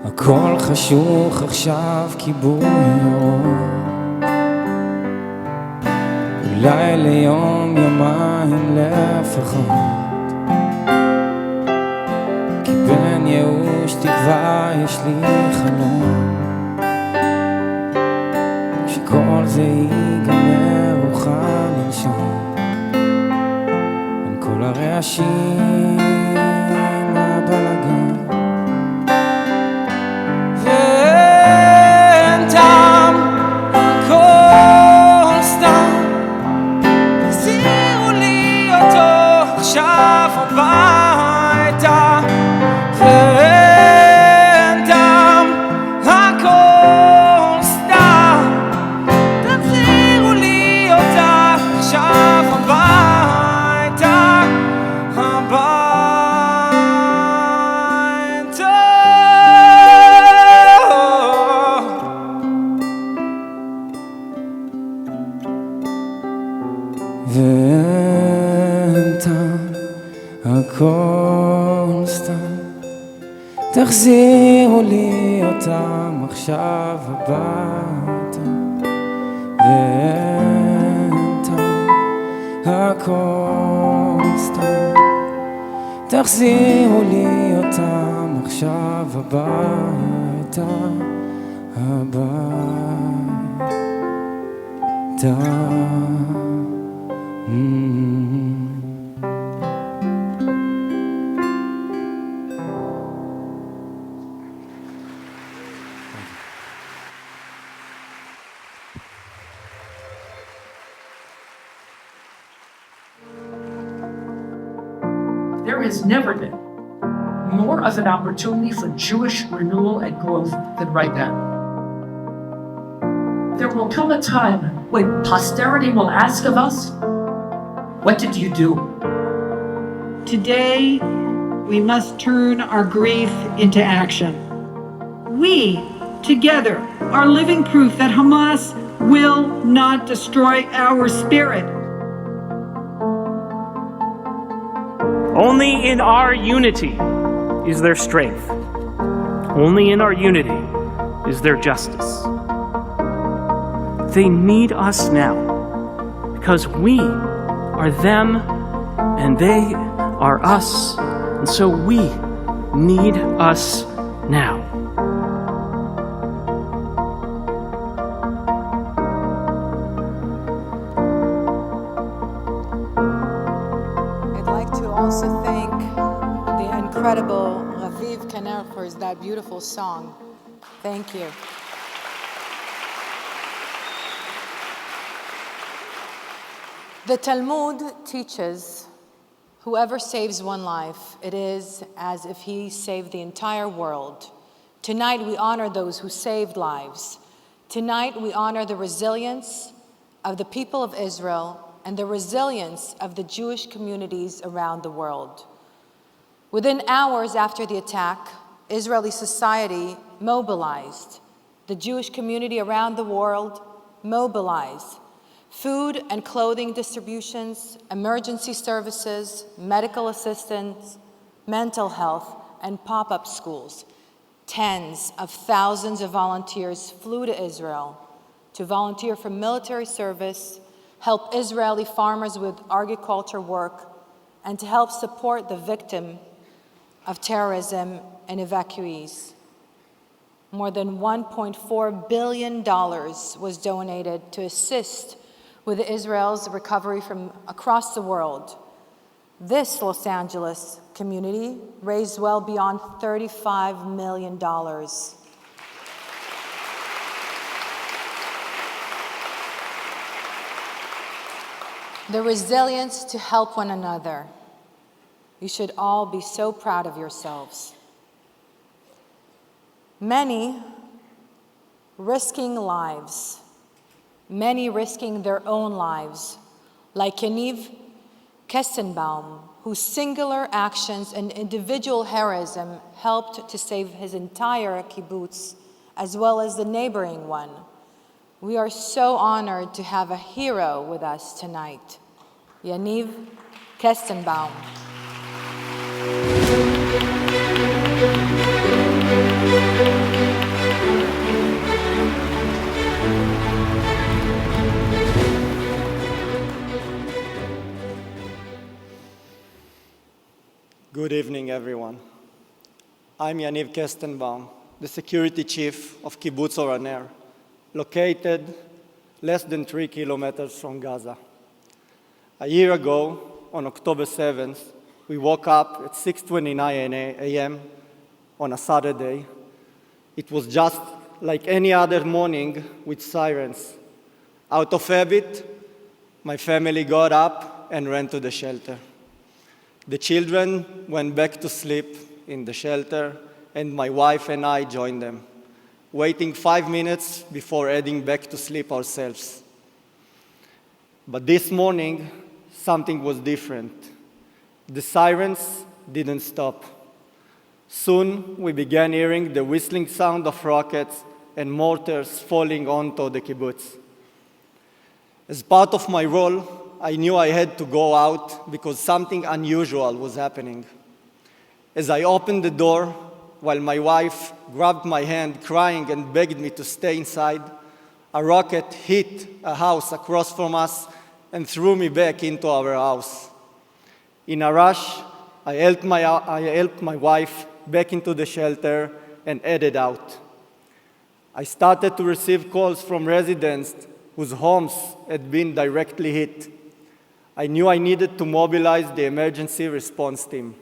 הכל חשוך עכשיו כיבוי אור, אולי ליום יומיים לפחות, כי בין ייאוש תקווה יש לי חלום, כשכל זה ייגמר אוכל לנשום, בין כל הרעשים הבלגן. ואין טעם, הכל סתם, תחזירו לי אותו עכשיו הביתה. ואין טעם, הכל סתם, תחזירו לי אותה הכל סתם. תחזירו לי אותם עכשיו הביתה, ואין טעם, הכל סתם. תחזירו לי אותם עכשיו הביתה, הביתה. There has never been more of an opportunity for Jewish renewal and growth than right now. There will come a time when posterity will ask of us, what did you do? Today, we must turn our grief into action. We, together, are living proof that Hamas will not destroy our spirit. Only in our unity is there strength. Only in our unity is there justice. They need us now because we are them and they are us, and so we need us now. I'd like to also thank the incredible Raviv Kaner for that beautiful song. Thank you. The Talmud teaches, whoever saves one life, it is as if he saved the entire world. Tonight we honor those who saved lives. Tonight we honor the resilience of the people of Israel and the resilience of the Jewish communities around the world. Within hours after the attack, Israeli society mobilized. The Jewish community around the world mobilized. Food and clothing distributions, emergency services, medical assistance, mental health, and pop-up schools. Tens of thousands of volunteers flew to Israel to volunteer for military service, help Israeli farmers with agriculture work, and to help support the victim of terrorism and evacuees. More than $1.4 billion was donated to assist with Israel's recovery from across the world. This Los Angeles community raised well beyond $35 million. The resilience to help one another. You should all be so proud of yourselves. Many risking lives, many risking their own lives, like Yaniv Kestenbaum, whose singular actions and individual heroism helped to save his entire kibbutz, as well as the neighboring one. We are so honored to have a hero with us tonight, Yaniv Kestenbaum. Good evening, everyone. I'm Yaniv Kestenbaum, the security chief of Kibbutz Or HaNer, located less than 3 kilometers from Gaza. A year ago, on October 7th, we woke up at 6:29 a.m. on a Saturday. It was just like any other morning with sirens. Out of habit, my family got up and ran to the shelter. The children went back to sleep in the shelter, and my wife and I joined them, waiting 5 minutes before heading back to sleep ourselves. But this morning, something was different. The sirens didn't stop. Soon, we began hearing the whistling sound of rockets and mortars falling onto the kibbutz. As part of my role, I knew I had to go out because something unusual was happening. As I opened the door, while my wife grabbed my hand, crying and begged me to stay inside, a rocket hit a house across from us and threw me back into our house. In a rush, I helped my wife back into the shelter and headed out. I started to receive calls from residents whose homes had been directly hit. I knew I needed to mobilize the emergency response team.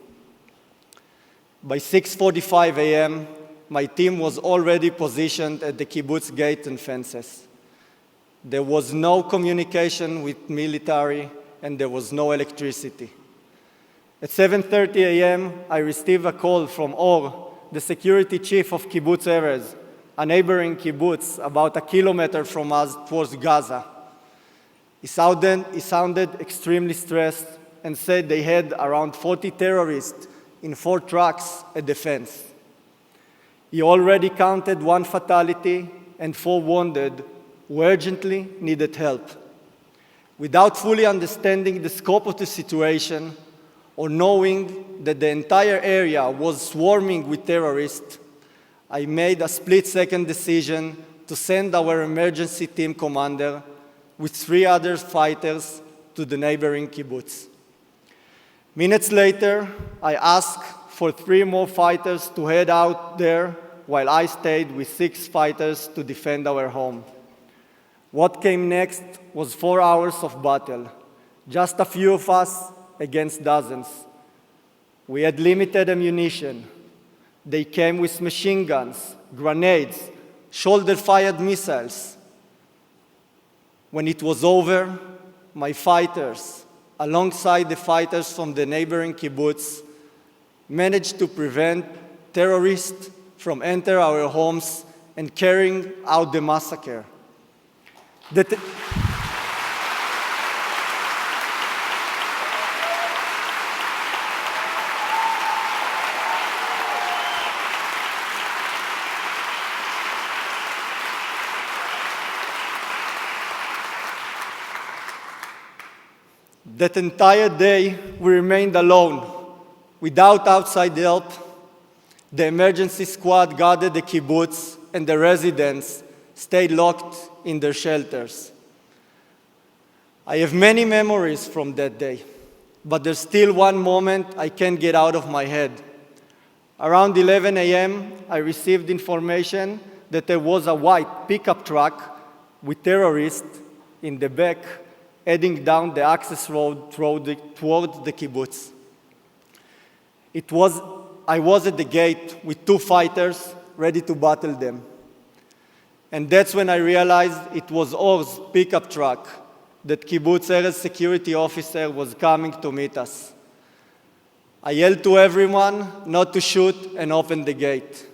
By 6:45 a.m., my team was already positioned at the kibbutz gates and fences. There was no communication with military, and there was no electricity. At 7:30 a.m., I received a call from Or, the security chief of Kibbutz Erez, a neighboring kibbutz about a kilometer from us towards Gaza. He sounded extremely stressed and said they had around 40 terrorists in 4 trucks at the fence. He already counted 1 fatality and 4 wounded who urgently needed help. Without fully understanding the scope of the situation or knowing that the entire area was swarming with terrorists, I made a split-second decision to send our emergency team commander with 3 other fighters to the neighboring kibbutz. Minutes later, I asked for 3 more fighters to head out there while I stayed with 6 fighters to defend our home. What came next was 4 hours of battle, just a few of us against dozens. We had limited ammunition. They came with machine guns, grenades, shoulder-fired missiles. When it was over, my fighters, alongside the fighters from the neighboring kibbutz, managed to prevent terrorists from entering our homes and carrying out the massacre. That entire day, we remained alone, without outside help. The emergency squad guarded the kibbutz, and the residents stayed locked in their shelters. I have many memories from that day, but there's still one moment I can't get out of my head. Around 11 a.m., I received information that there was a white pickup truck with terrorists in the back heading down the access road toward the kibbutz. I was at the gate with 2 fighters ready to battle them. And that's when I realized it was Or's pickup truck that Kibbutz Erez security officer was coming to meet us. I yelled to everyone not to shoot and opened the gate.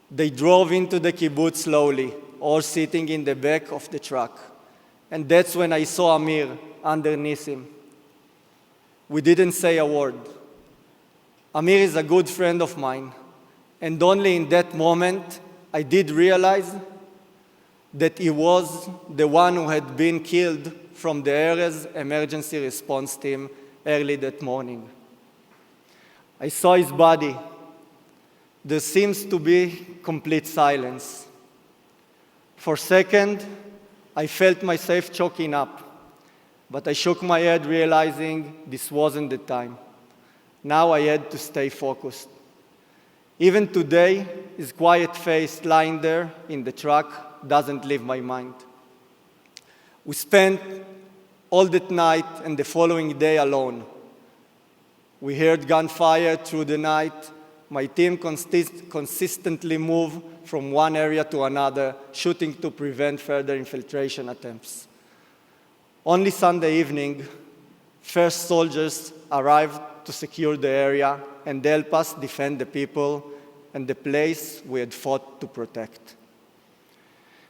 They drove into the kibbutz slowly, Or sitting in the back of the truck. And that's when I saw Amir underneath him. We didn't say a word. Amir is a good friend of mine, and only in that moment I did realize that he was the one who had been killed from the Erez emergency response team early that morning. I saw his body. There seems to be complete silence. For a second, I felt myself choking up, but I shook my head, realizing this wasn't the time. Now I had to stay focused. Even today, his quiet face lying there in the truck doesn't leave my mind. We spent all that night and the following day alone. We heard gunfire through the night. My team consistently moved from one area to another, shooting to prevent further infiltration attempts. Only Sunday evening, first soldiers arrived to secure the area and help us defend the people and the place we had fought to protect.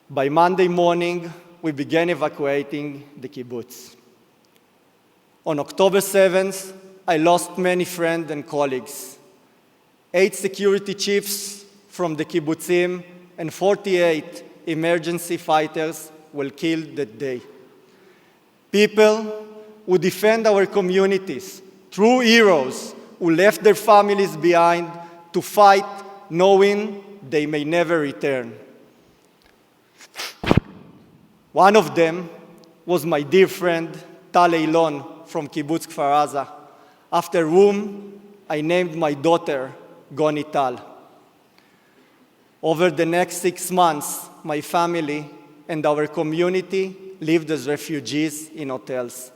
By Monday morning, we began evacuating the kibbutz. On October 7th, I lost many friends and colleagues. 8 security chiefs from the kibbutzim and 48 emergency fighters were killed that day. People who defend our communities, true heroes who left their families behind to fight knowing they may never return. One of them was my dear friend Tal Eilon from Kibbutz Kfar Aza, after whom I named my daughter Goni Tal. Over the next 6 months, my family and our community lived as refugees in hotels.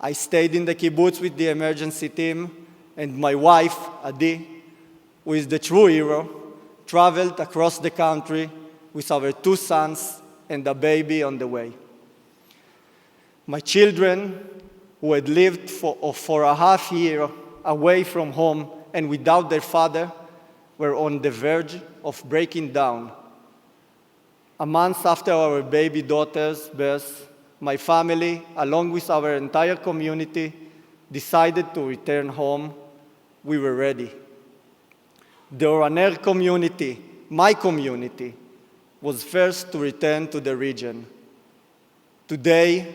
I stayed in the kibbutz with the emergency team, and my wife, Adi, who is the true hero, traveled across the country with our 2 sons and a baby on the way. My children, who had lived for a half year away from home and without their father, were on the verge of breaking down. A month after our baby daughter's birth, my family, along with our entire community, decided to return home. We were ready. The Oraner community, my community, was first to return to the region. Today,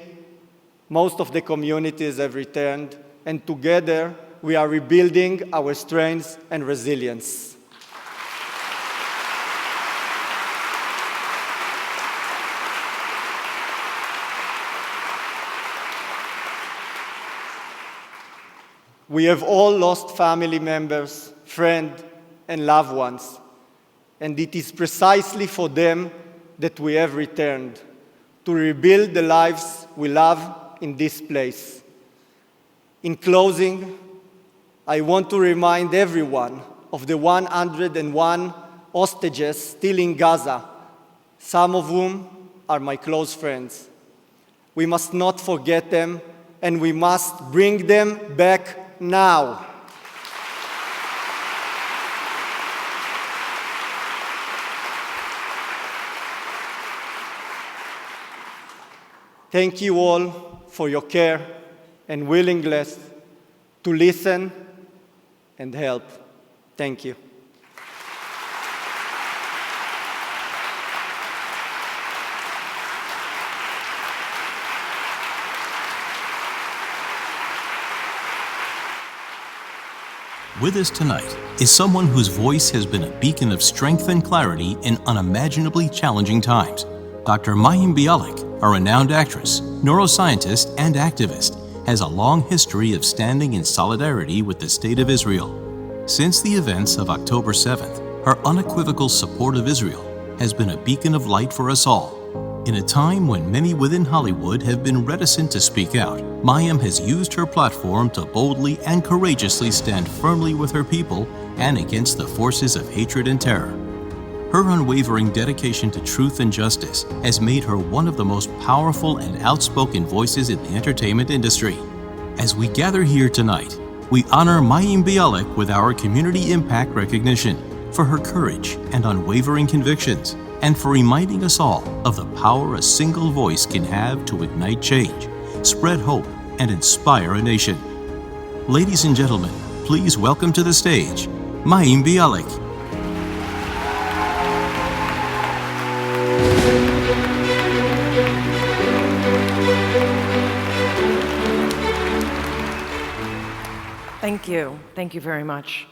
most of the communities have returned, and together we are rebuilding our strength and resilience. We have all lost family members, friends, and loved ones, and it is precisely for them that we have returned, to rebuild the lives we love in this place. In closing, I want to remind everyone of the 101 hostages still in Gaza, some of whom are my close friends. We must not forget them, and we must bring them back now. Thank you all for your care and willingness to listen and help. Thank you. With us tonight is someone whose voice has been a beacon of strength and clarity in unimaginably challenging times. Dr. Mayim Bialik, a renowned actress, neuroscientist, and activist, has a long history of standing in solidarity with the State of Israel. Since the events of October 7th, her unequivocal support of Israel has been a beacon of light for us all. In a time when many within Hollywood have been reticent to speak out, Mayim has used her platform to boldly and courageously stand firmly with her people and against the forces of hatred and terror. Her unwavering dedication to truth and justice has made her one of the most powerful and outspoken voices in the entertainment industry. As we gather here tonight, we honor Mayim Bialik with our Community Impact Recognition for her courage and unwavering convictions, and for reminding us all of the power a single voice can have to ignite change, spread hope, and inspire a nation. Ladies and gentlemen, please welcome to the stage, Mayim Bialik. Thank you. Thank you very much.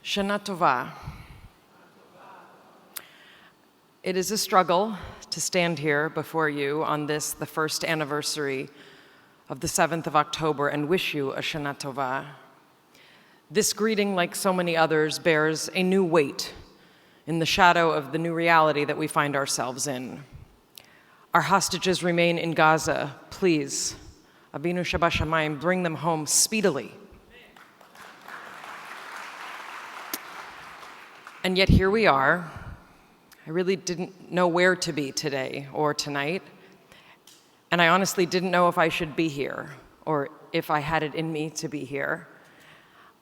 Shana Tova. It is a struggle to stand here before you on this, the first anniversary of the 7th of October, and wish you a Shana Tova. This greeting, like so many others, bears a new weight in the shadow of the new reality that we find ourselves in. Our hostages remain in Gaza. Please, Avinu Shabashamayim, bring them home speedily. And yet here we are. I really didn't know where to be today or tonight, and I honestly didn't know if I should be here or if I had it in me to be here.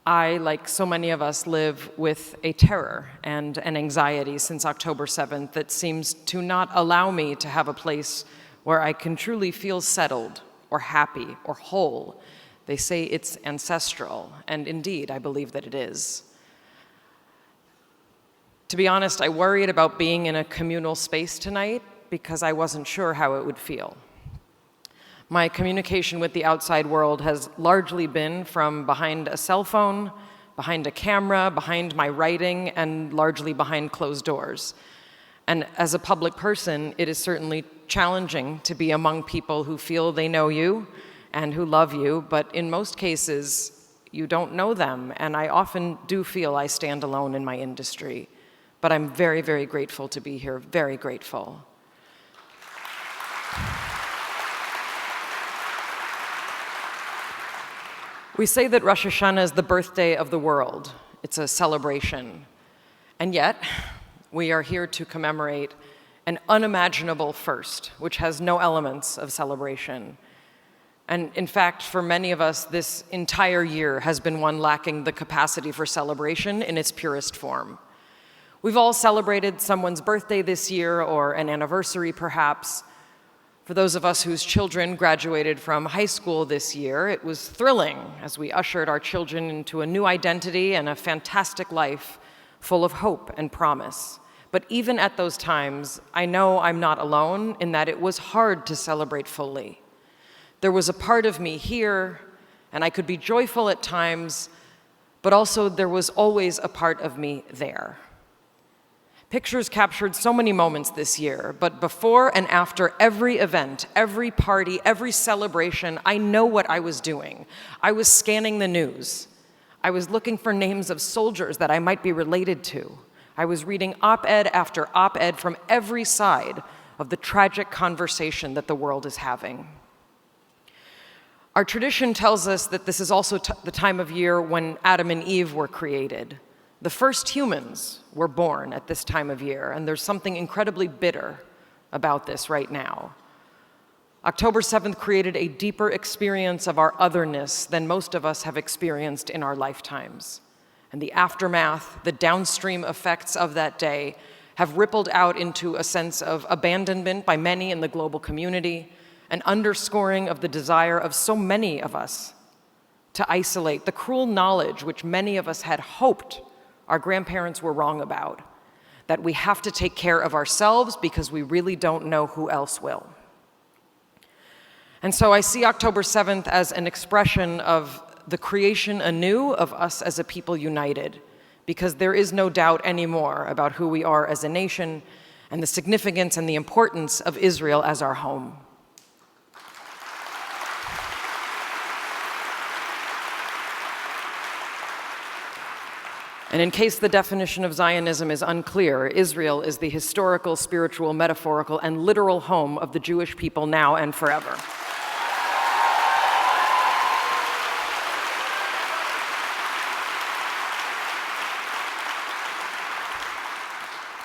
I, like so many of us, live with a terror and an anxiety since October 7th that seems to not allow me to have a place where I can truly feel settled or happy or whole. They say it's ancestral, and indeed, I believe that it is. To be honest, I worried about being in a communal space tonight because I wasn't sure how it would feel. My communication with the outside world has largely been from behind a cell phone, behind a camera, behind my writing, and largely behind closed doors. And as a public person, it is certainly challenging to be among people who feel they know you and who love you, but in most cases, you don't know them, and I often do feel I stand alone in my industry. But I'm very, very grateful to be here, very grateful. We say that Rosh Hashanah is the birthday of the world. It's a celebration. And yet, we are here to commemorate an unimaginable first, which has no elements of celebration. And in fact, for many of us, this entire year has been one lacking the capacity for celebration in its purest form. We've all celebrated someone's birthday this year, or an anniversary perhaps. For those of us whose children graduated from high school this year, it was thrilling as we ushered our children into a new identity and a fantastic life full of hope and promise. But even at those times, I know I'm not alone in that it was hard to celebrate fully. There was a part of me here, and I could be joyful at times, but also there was always a part of me there. Pictures captured so many moments this year, but before and after every event, every party, every celebration, I know what I was doing. I was scanning the news. I was looking for names of soldiers that I might be related to. I was reading op-ed after op-ed from every side of the tragic conversation that the world is having. Our tradition tells us that this is also the time of year when Adam and Eve were created. The first humans were born at this time of year, and there's something incredibly bitter about this right now. October 7th created a deeper experience of our otherness than most of us have experienced in our lifetimes. And the aftermath, the downstream effects of that day have rippled out into a sense of abandonment by many in the global community, an underscoring of the desire of so many of us to isolate, the cruel knowledge which many of us had hoped our grandparents were wrong about, that we have to take care of ourselves because we really don't know who else will. And so I see October 7th as an expression of the creation anew of us as a people united, because there is no doubt anymore about who we are as a nation and the significance and the importance of Israel as our home. And in case the definition of Zionism is unclear, Israel is the historical, spiritual, metaphorical, and literal home of the Jewish people now and forever.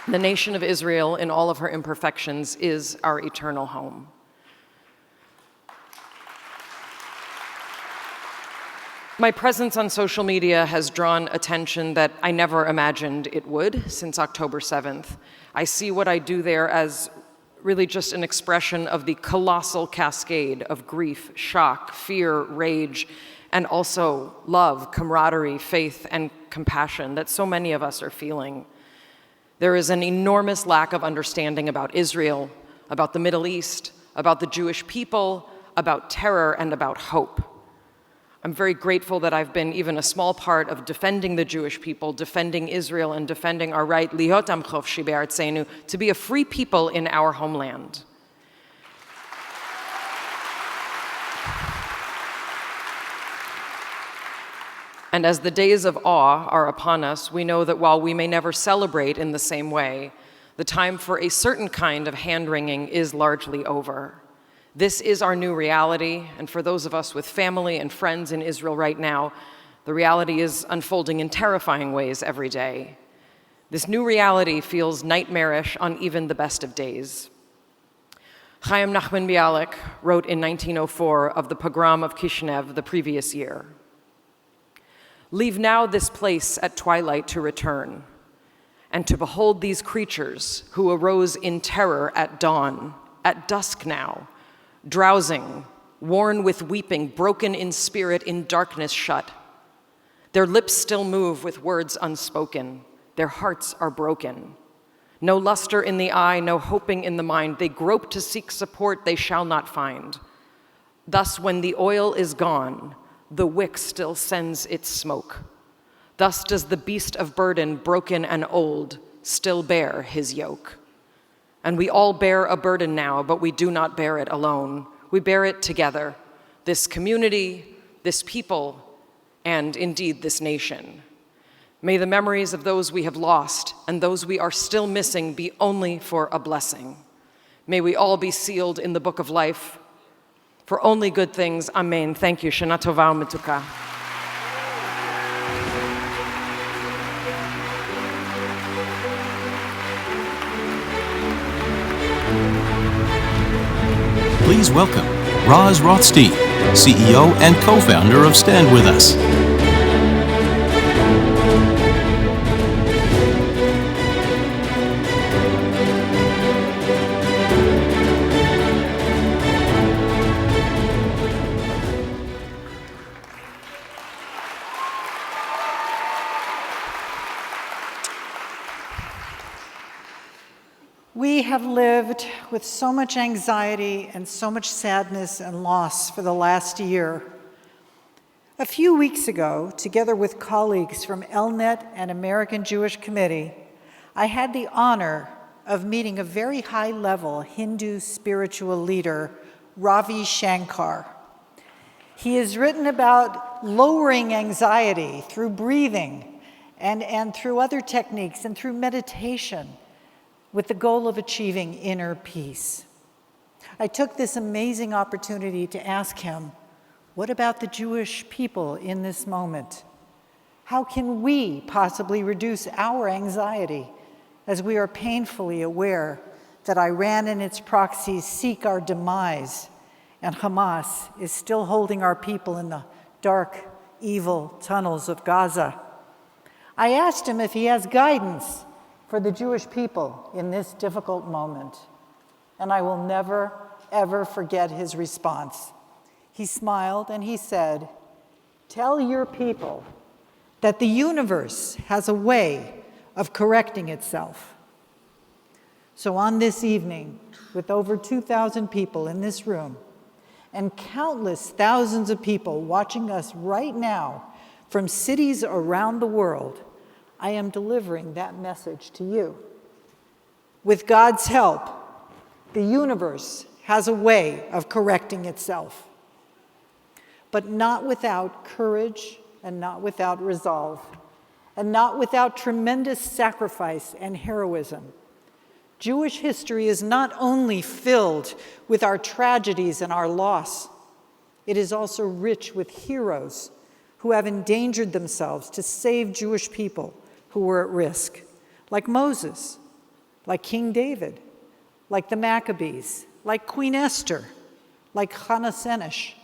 The nation of Israel, in all of her imperfections, is our eternal home. My presence on social media has drawn attention that I never imagined it would since October 7th. I see what I do there as really just an expression of the colossal cascade of grief, shock, fear, rage, and also love, camaraderie, faith, and compassion that so many of us are feeling. There is an enormous lack of understanding about Israel, about the Middle East, about the Jewish people, about terror, and about hope. I'm very grateful that I've been even a small part of defending the Jewish people, defending Israel, and defending our right, liot am chofshi be'artzenu, to be a free people in our homeland. And as the days of awe are upon us, we know that while we may never celebrate in the same way, the time for a certain kind of hand-wringing is largely over. This is our new reality, and for those of us with family and friends in Israel right now, the reality is unfolding in terrifying ways every day. This new reality feels nightmarish on even the best of days. Chaim Nachman Bialik wrote in 1904 of the pogrom of Kishinev the previous year. Leave now this place at twilight to return, and to behold these creatures who arose in terror at dawn, at dusk now, drowsing, worn with weeping, broken in spirit, in darkness shut. Their lips still move with words unspoken. Their hearts are broken. No luster in the eye, no hoping in the mind. They grope to seek support they shall not find. Thus, when the oil is gone, the wick still sends its smoke. Thus does the beast of burden, broken and old, still bear his yoke. And we all bear a burden now, but we do not bear it alone. We bear it together, this community, this people, and indeed this nation. May the memories of those we have lost and those we are still missing be only for a blessing. May we all be sealed in the book of life for only good things. Amen. Thank you. Shana Tova u'Metuka. Please welcome Roz Rothstein, CEO and co-founder of StandWithUs. We have lived with so much anxiety and so much sadness and loss for the last year. A few weeks ago, together with colleagues from ELNET and American Jewish Committee, I had the honor of meeting a very high-level Hindu spiritual leader, Ravi Shankar. He has written about lowering anxiety through breathing and through other techniques and through meditation, with the goal of achieving inner peace. I took this amazing opportunity to ask him, what about the Jewish people in this moment? How can we possibly reduce our anxiety as we are painfully aware that Iran and its proxies seek our demise and Hamas is still holding our people in the dark, evil tunnels of Gaza? I asked him if he has guidance for the Jewish people in this difficult moment. And I will never, ever forget his response. He smiled and he said, "Tell your people that the universe has a way of correcting itself." So on this evening, with over 2,000 people in this room, and countless thousands of people watching us right now from cities around the world, I am delivering that message to you. With God's help, the universe has a way of correcting itself, but not without courage and not without resolve, and not without tremendous sacrifice and heroism. Jewish history is not only filled with our tragedies and our loss, it is also rich with heroes who have endangered themselves to save Jewish people who were at risk, like Moses, like King David, like the Maccabees, like Queen Esther, like Hannah Senesh,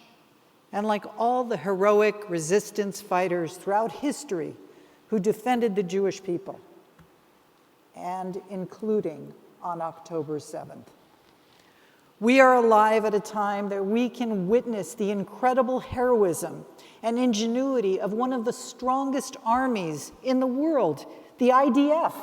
and like all the heroic resistance fighters throughout history who defended the Jewish people, and including on October 7th. We are alive at a time that we can witness the incredible heroism and ingenuity of one of the strongest armies in the world, the IDF.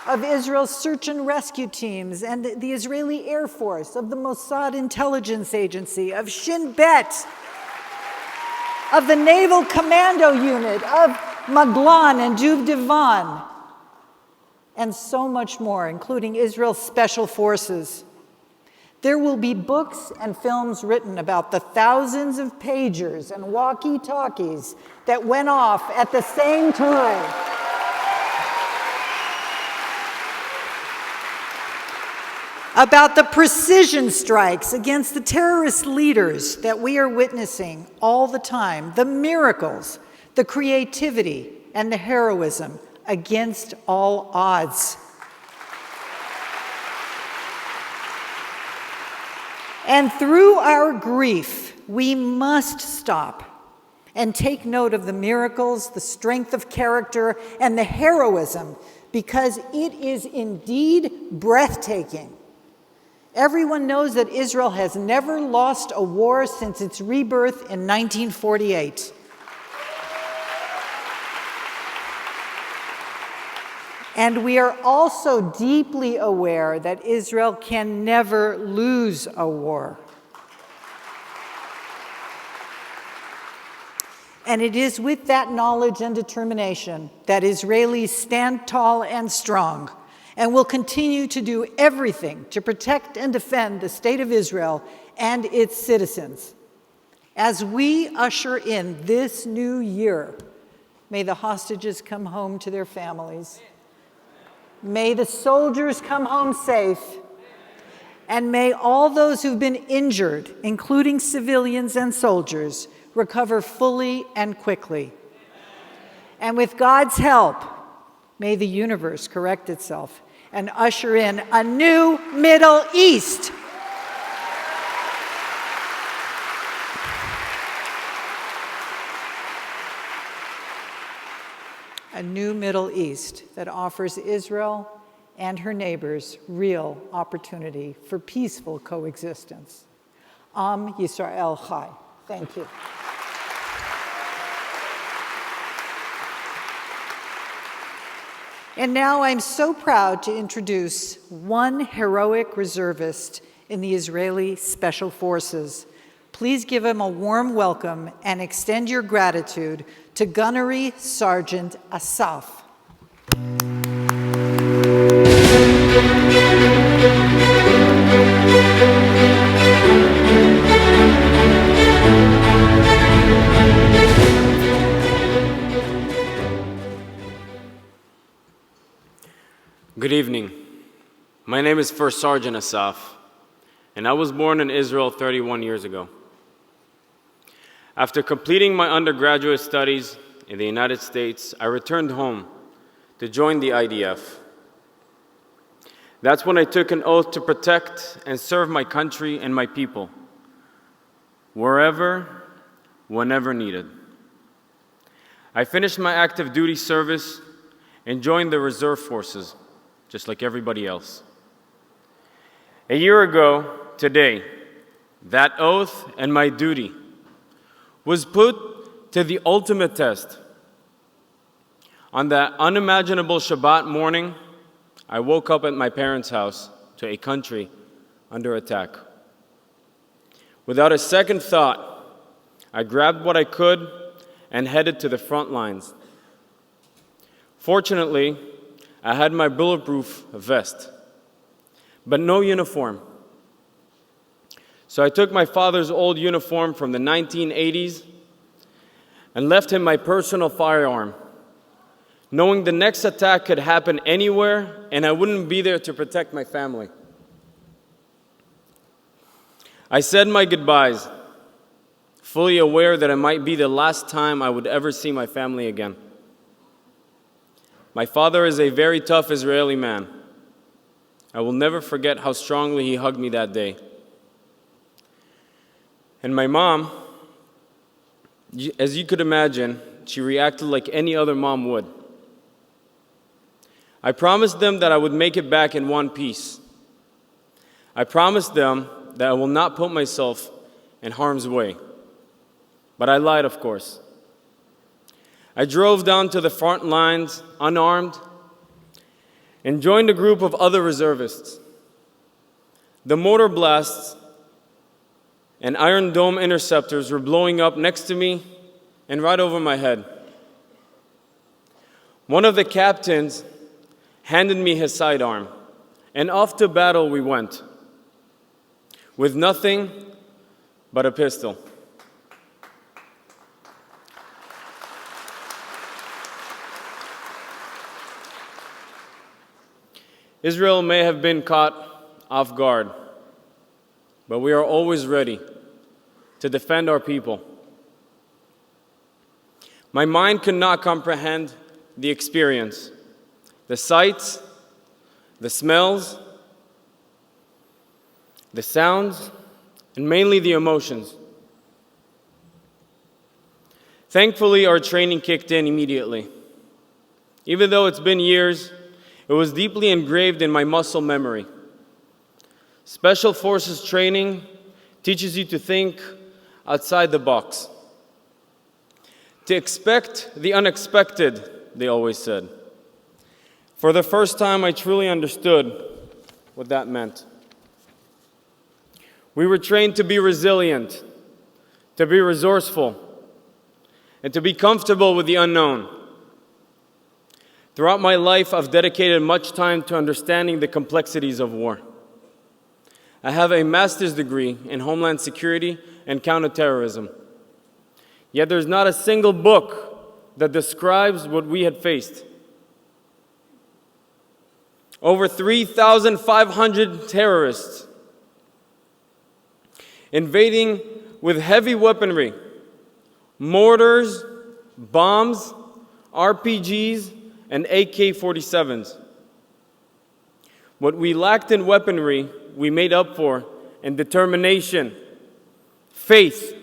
Of Israel's search and rescue teams and the Israeli Air Force, of the Mossad Intelligence Agency, of Shin Bet, of the Naval Commando Unit, of Maglan and Duvdevan, and so much more, including Israel's special forces. There will be books and films written about the thousands of pagers and walkie-talkies that went off at the same time. About the precision strikes against the terrorist leaders that we are witnessing all the time, the miracles, the creativity, and the heroism against all odds. And through our grief, we must stop and take note of the miracles, the strength of character, and the heroism, because it is indeed breathtaking. Everyone knows that Israel has never lost a war since its rebirth in 1948. And we are also deeply aware that Israel can never lose a war. And it is with that knowledge and determination that Israelis stand tall and strong and will continue to do everything to protect and defend the state of Israel and its citizens. As we usher in this new year, may the hostages come home to their families. May the soldiers come home safe. And may all those who've been injured, including civilians and soldiers, recover fully and quickly. And with God's help, may the universe correct itself and usher in a new Middle East. A new Middle East that offers Israel and her neighbors real opportunity for peaceful coexistence. Am Yisrael Chai. Thank you. And now I'm so proud to introduce one heroic reservist in the Israeli Special Forces. Please give him a warm welcome and extend your gratitude to Gunnery Sergeant Asaf. Good evening. My name is First Sergeant Asaf, and I was born in Israel 31 years ago. After completing my undergraduate studies in the United States, I returned home to join the IDF. That's when I took an oath to protect and serve my country and my people, wherever, whenever needed. I finished my active duty service and joined the reserve forces, just like everybody else. A year ago today, that oath and my duty was put to the ultimate test. On that unimaginable Shabbat morning, I woke up at my parents' house to a country under attack. Without a second thought, I grabbed what I could and headed to the front lines. Fortunately, I had my bulletproof vest, but no uniform. So I took my father's old uniform from the 1980s and left him my personal firearm, knowing the next attack could happen anywhere and I wouldn't be there to protect my family. I said my goodbyes, fully aware that it might be the last time I would ever see my family again. My father is a very tough Israeli man. I will never forget how strongly he hugged me that day. And my mom, as you could imagine, she reacted like any other mom would. I promised them that I would make it back in one piece. I promised them that I will not put myself in harm's way. But I lied, of course. I drove down to the front lines, unarmed, and joined a group of other reservists. The mortar blasts and Iron Dome interceptors were blowing up next to me and right over my head. One of the captains handed me his sidearm, and off to battle we went, with nothing but a pistol. Israel may have been caught off guard, but we are always ready to defend our people. My mind could not comprehend the experience, the sights, the smells, the sounds, and mainly the emotions. Thankfully, our training kicked in immediately. Even though it's been years, it was deeply engraved in my muscle memory. Special Forces training teaches you to think outside the box, to expect the unexpected, they always said. For the first time, I truly understood what that meant. We were trained to be resilient, to be resourceful, and to be comfortable with the unknown. Throughout my life, I've dedicated much time to understanding the complexities of war. I have a master's degree in Homeland Security and counterterrorism. Yet there's not a single book that describes what we had faced. Over 3,500 terrorists invading with heavy weaponry, mortars, bombs, RPGs, and AK-47s. What we lacked in weaponry, we made up for in determination, faith,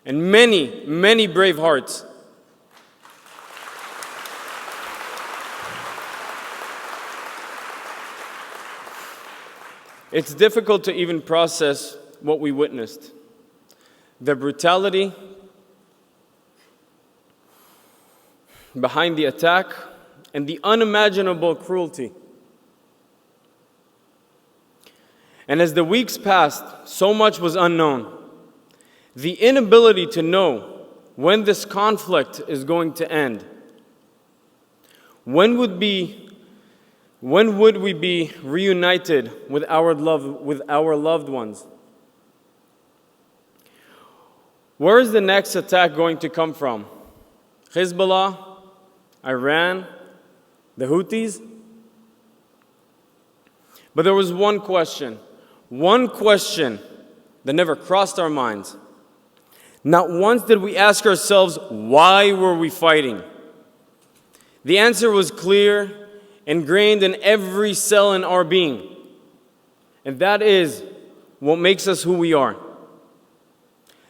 and many, many brave hearts. It's difficult to even process what we witnessed. The brutality behind the attack and the unimaginable cruelty. And as the weeks passed, so much was unknown. The inability to know when this conflict is going to end. When would we be reunited with our loved ones? Where is the next attack going to come from? Hezbollah, Iran, the Houthis? But there was one question that never crossed our minds. Not once did we ask ourselves, why were we fighting? The answer was clear, ingrained in every cell in our being. And that is what makes us who we are.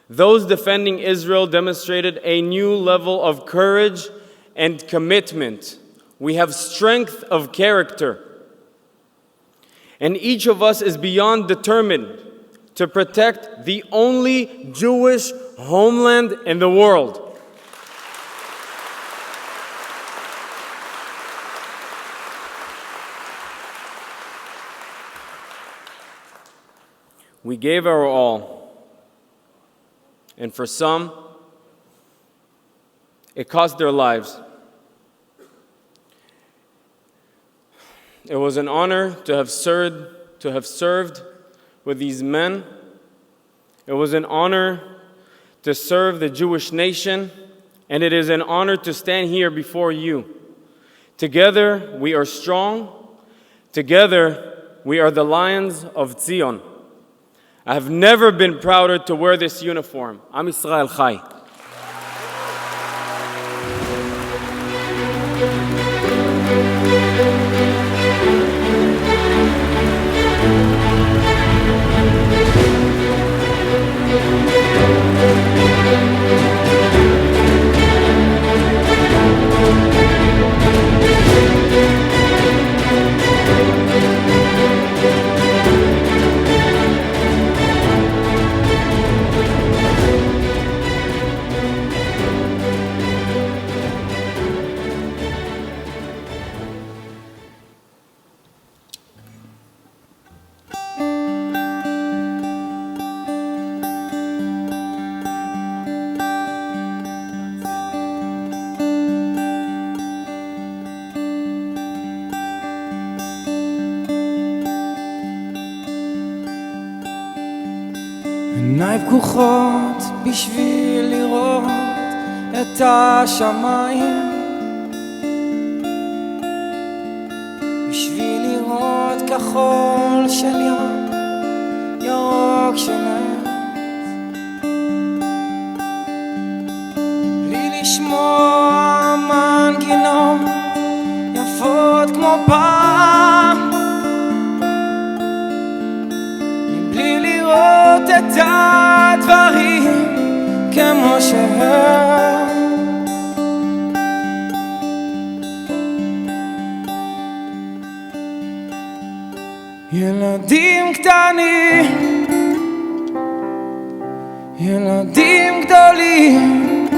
Those defending Israel demonstrated a new level of courage and commitment. We have strength of character. And each of us is beyond determined to protect the only Jewish homeland in the world. We gave our all. And for some, it cost their lives. It was an honor to have served with these men. It was an honor to serve the Jewish nation, and it is an honor to stand here before you. Together we are strong. Together we are the Lions of Zion. I have never been prouder to wear this uniform. Am Yisrael Chai. עיניי פקוחות בשביל לראות את השמיים, בשביל לראות כחול של ים, ירוק של עץ, בלי לשמוע מנגינות יפות כמו פעם, מבלי לראות את הדברים כמו שהם. ילדים קטנים, ילדים גדולים,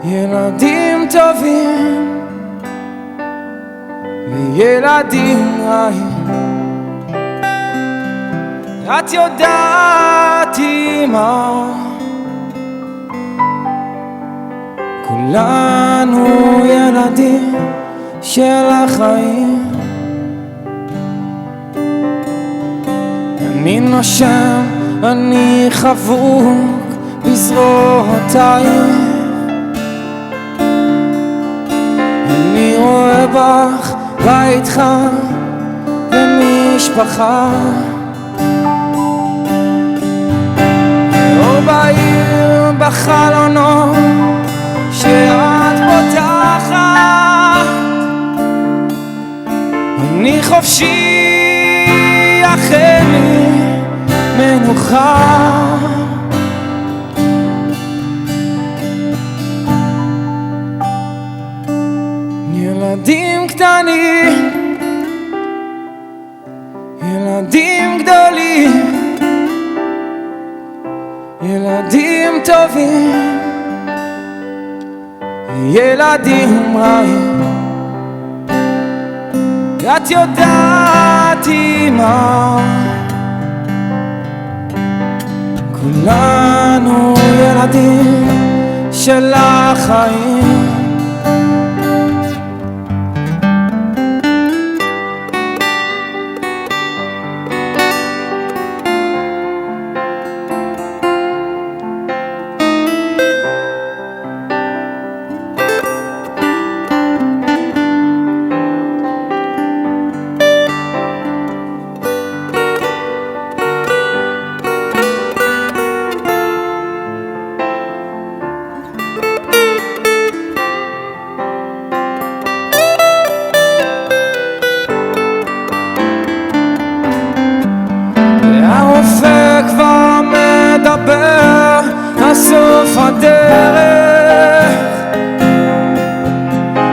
ילדים טובים, וילדים רעים. את יודעת אמא, כולנו ילדים של החיים. אני נושם, אני חבוק בזרועותייך. אני רואה בך בית חם ומשפחה. אור בעיר בחלונות שאת פותחת. אני חופשי אחרי מנוחה. ילדים קטנים, ילדים גדולים, ילדים טובים, ילדים רעים. את יודעת אמא, כולנו ילדים של החיים. הרופא כבר מדבר על סוף הדרך,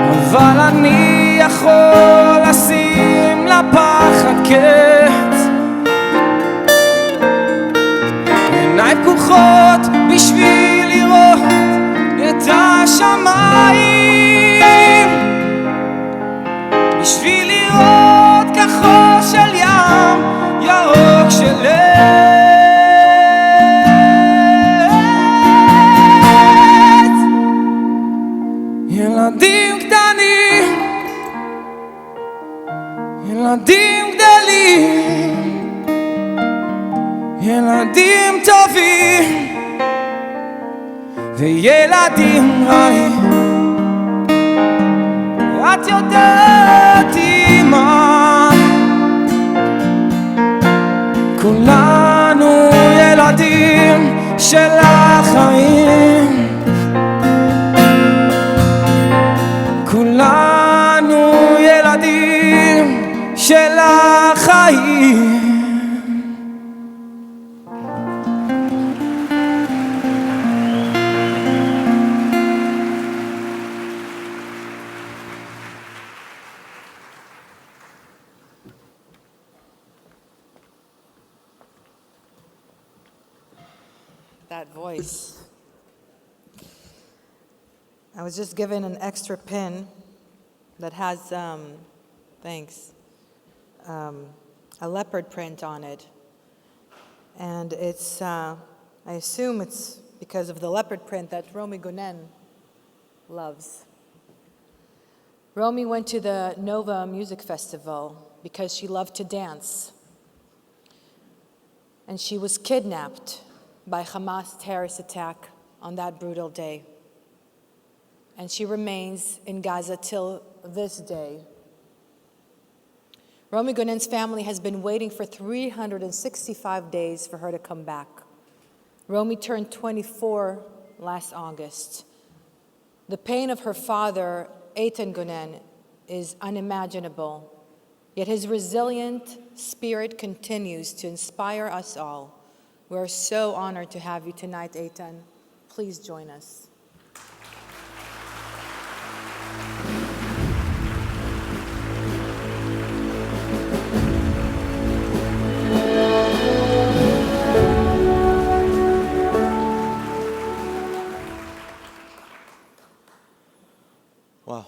אבל אני יכול לשים לפחד קץ. עיניי פקוחות בשביל לראות את השמיים, בשביל לראות כחול של ים, ירוק של עת. ילדים קטנים, ילדים גדלים, ילדים טובים וילדים רעים. את יודעת אמא, כולנו ילדים של החיים. כולנו ילדים של החיים. That voice. I was just given an extra pin that has, thanks, a leopard print on it. And it's, I assume it's because of the leopard print that Romy Gunen loves. Romy went to the Nova Music Festival because she loved to dance. And she was kidnapped by Hamas terrorist attack on that brutal day. And she remains in Gaza till this day. Romy Gunen's family has been waiting for 365 days for her to come back. Romy turned 24 last August. The pain of her father, Eitan Gunen, is unimaginable, yet his resilient spirit continues to inspire us all. We are so honored to have you tonight, Eitan. Please join us. Wow.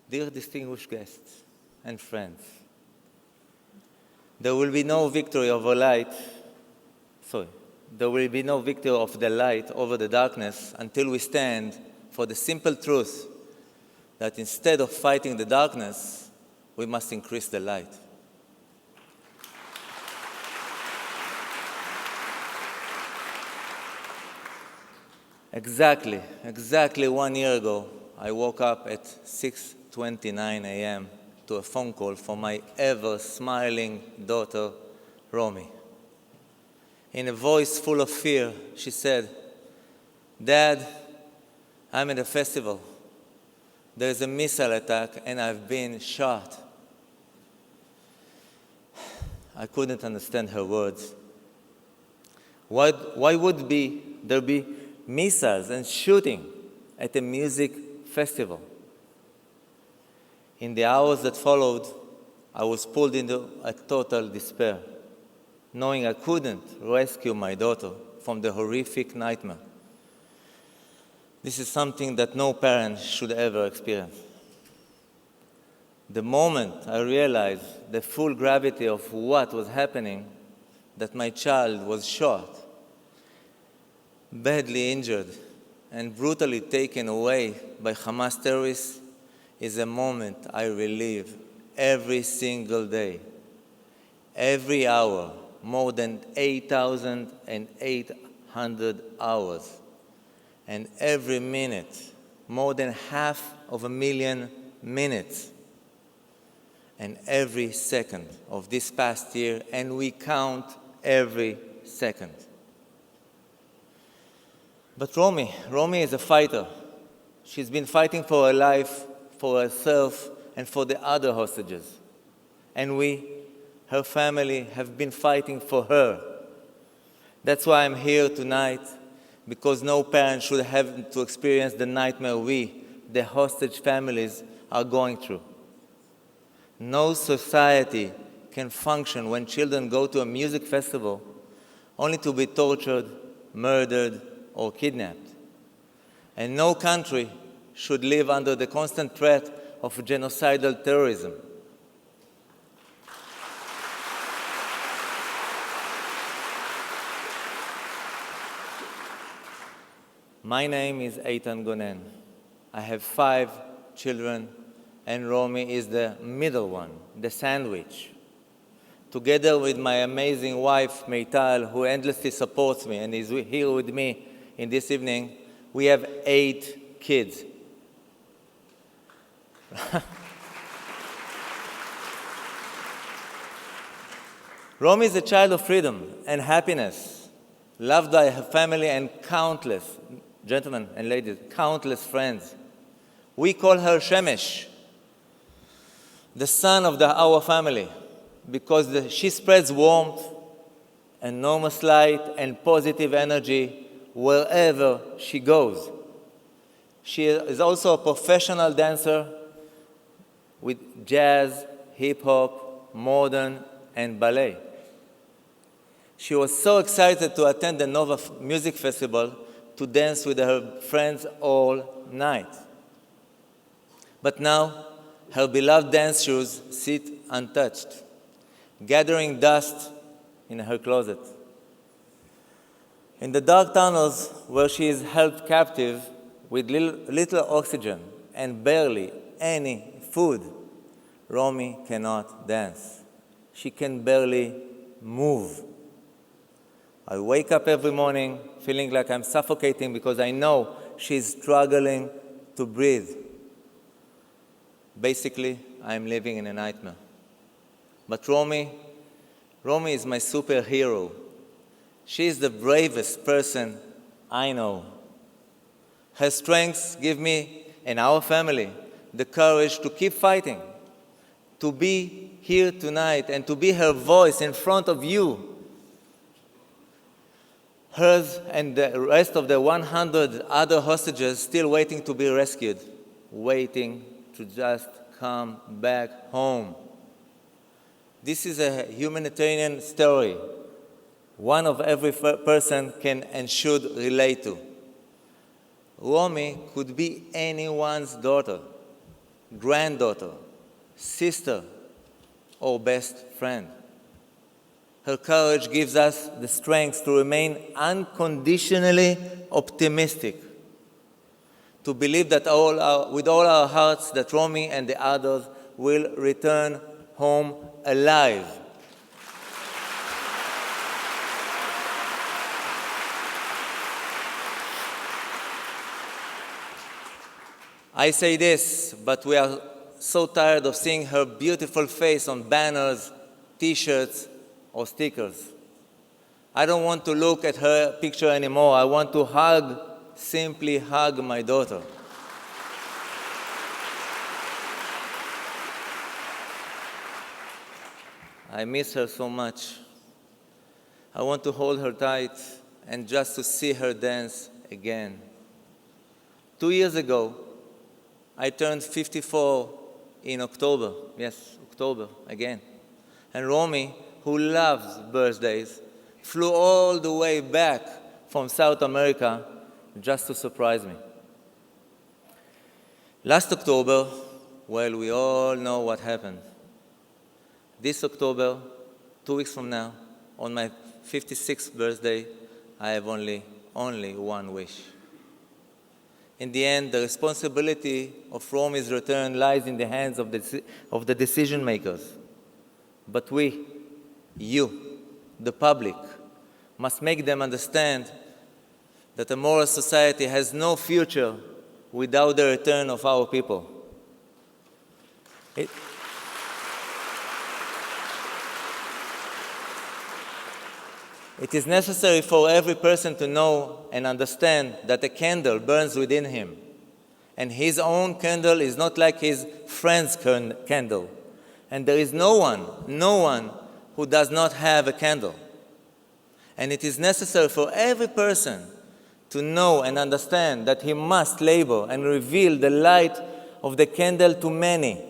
Dear distinguished guests, and friends. There will be no victory over light. There will be no victory of the light over the darkness until we stand for the simple truth that instead of fighting the darkness, we must increase the light. Exactly 1 year ago, I woke up at 6:29 a.m. to a phone call from my ever-smiling daughter, Romy. In a voice full of fear, she said, "Dad, I'm at a festival. There's a missile attack and I've been shot." I couldn't understand her words. Why would there be missiles and shooting at a music festival? In the hours that followed, I was pulled into a total despair, knowing I couldn't rescue my daughter from the horrific nightmare. This is something that no parent should ever experience. The moment I realized the full gravity of what was happening, that my child was shot, badly injured, and brutally taken away by Hamas terrorists, is a moment I relive every single day. Every hour, more than 8,800 hours. And every minute, more than 500,000 minutes. And every second of this past year, and we count every second. But Romy is a fighter. She's been fighting for her life, for herself, and for the other hostages. And we, her family, have been fighting for her. That's why I'm here tonight, because no parent should have to experience the nightmare we, the hostage families, are going through. No society can function when children go to a music festival only to be tortured, murdered, or kidnapped. And no country should live under the constant threat of genocidal terrorism. My name is Eitan Gonen. I have 5 children, and Romy is the middle one, the sandwich. Together with my amazing wife, Meital, who endlessly supports me and is here with me in this evening, we have 8 kids. Romy is a child of freedom and happiness, loved by her family and countless, gentlemen and ladies, countless friends. We call her Shemesh, the sun of our family, because she spreads warmth, enormous light, and positive energy wherever she goes. She is also a professional dancer with jazz, hip-hop, modern, and ballet. She was so excited to attend the Nova Music Festival to dance with her friends all night. But now, her beloved dance shoes sit untouched, gathering dust in her closet. In the dark tunnels where she is held captive with little oxygen and barely any food, Romy cannot dance. She can barely move. I wake up every morning feeling like I'm suffocating because I know she's struggling to breathe. Basically, I'm living in a nightmare. But Romy is my superhero. She is the bravest person I know. Her strengths give me and our family the courage to keep fighting, to be here tonight and to be her voice in front of you. Hers and the rest of the 100 other hostages still waiting to be rescued, waiting to just come back home. This is a humanitarian story one of every person can and should relate to. Romy could be anyone's daughter, granddaughter, sister, or best friend. Her courage gives us the strength to remain unconditionally optimistic, to believe that with all our hearts that Romy and the others will return home alive. I say this, but we are so tired of seeing her beautiful face on banners, T-shirts, or stickers. I don't want to look at her picture anymore. I want to simply hug my daughter. I miss her so much. I want to hold her tight and just to see her dance again. 2 years ago, I turned 54 in October. Yes, October again. And Romy, who loves birthdays, flew all the way back from South America just to surprise me. Last October, well, we all know what happened. This October, 2 weeks from now, on my 56th birthday, I have only one wish. In the end, the responsibility of Romy's return lies in the hands of the decision makers. But we, you, the public, must make them understand that a moral society has no future without the return of our people. It is necessary for every person to know and understand that a candle burns within him, and his own candle is not like his friend's candle. And there is no one who does not have a candle. And it is necessary for every person to know and understand that he must labor and reveal the light of the candle to many,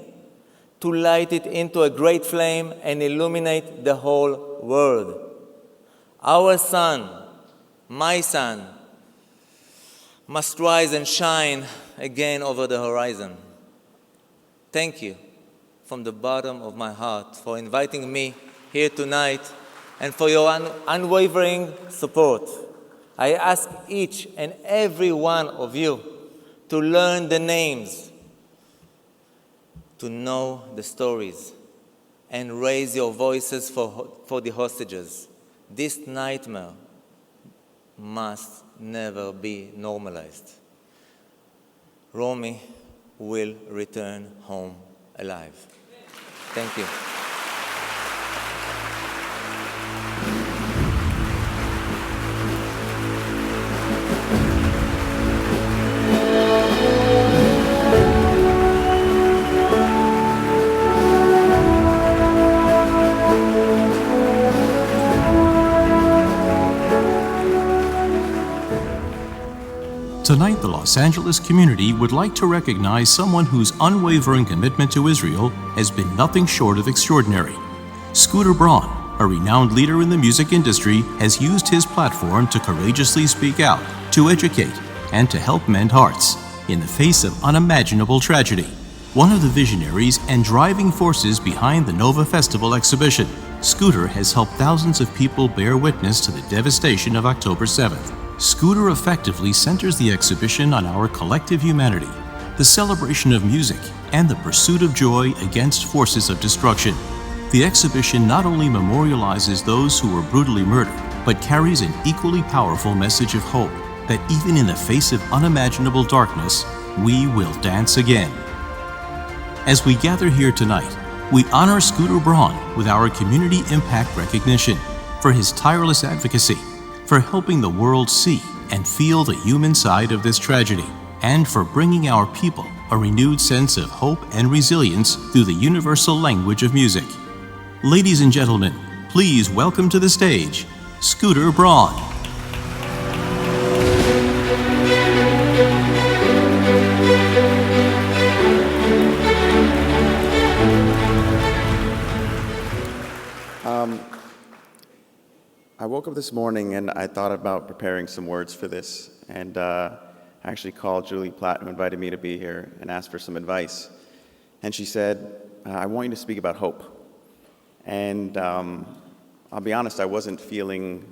to light it into a great flame and illuminate the whole world. Our sun, my sun, must rise and shine again over the horizon. Thank you from the bottom of my heart for inviting me here tonight and for your unwavering support. I ask each and every one of you to learn the names, to know the stories, and raise your voices for the hostages. This nightmare must never be normalized. Romy will return home alive. Thank you. Tonight, the Los Angeles community would like to recognize someone whose unwavering commitment to Israel has been nothing short of extraordinary. Scooter Braun, a renowned leader in the music industry, has used his platform to courageously speak out, to educate, and to help mend hearts in the face of unimaginable tragedy. One of the visionaries and driving forces behind the Nova Festival exhibition, Scooter has helped thousands of people bear witness to the devastation of October 7th. Scooter effectively centers the exhibition on our collective humanity, the celebration of music, and the pursuit of joy against forces of destruction. The exhibition not only memorializes those who were brutally murdered, but carries an equally powerful message of hope that even in the face of unimaginable darkness, we will dance again. As we gather here tonight, we honor Scooter Braun with our Community Impact Recognition for his tireless advocacy, for helping the world see and feel the human side of this tragedy, and for bringing our people a renewed sense of hope and resilience through the universal language of music. Ladies and gentlemen, please welcome to the stage, Scooter Braun. I woke up this morning and I thought about preparing some words for this, and I actually called Julie Platt, who invited me to be here, and asked for some advice. And she said, I want you to speak about hope. And I'll be honest, I wasn't feeling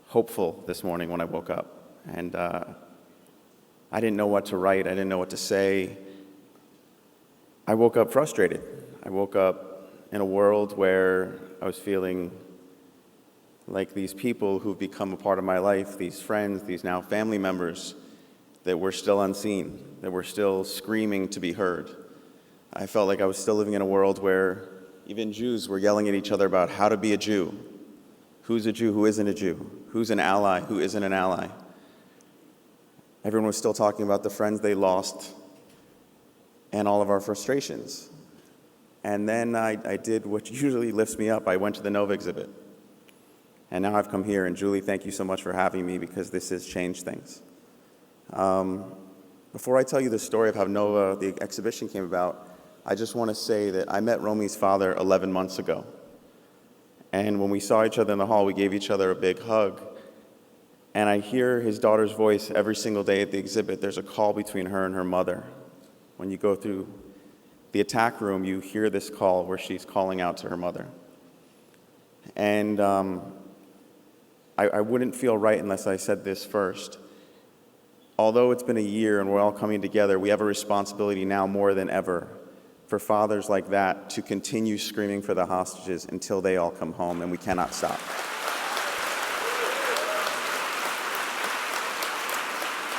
hopeful this morning when I woke up. And I didn't know what to write. I didn't know what to say. I woke up frustrated. I woke up in a world where I was feeling like these people who've become a part of my life, these friends, these now family members, that were still unseen, that were still screaming to be heard. I felt like I was still living in a world where even Jews were yelling at each other about how to be a Jew. Who's a Jew, who isn't a Jew? Who's an ally, who isn't an ally? Everyone was still talking about the friends they lost and all of our frustrations. And then I did what usually lifts me up. I went to the Nova exhibit. And now I've come here, and Julie, thank you so much for having me, because this has changed things. Before I tell you the story of how Nova, the exhibition, came about, I just want to say that I met Romi's father 11 months ago. And when we saw each other in the hall, we gave each other a big hug. And I hear his daughter's voice every single day at the exhibit. There's a call between her and her mother. When you go through the attack room, you hear this call where she's calling out to her mother. And I wouldn't feel right unless I said this first. Although it's been a year and we're all coming together, we have a responsibility now more than ever for fathers like that to continue screaming for the hostages until they all come home, and we cannot stop.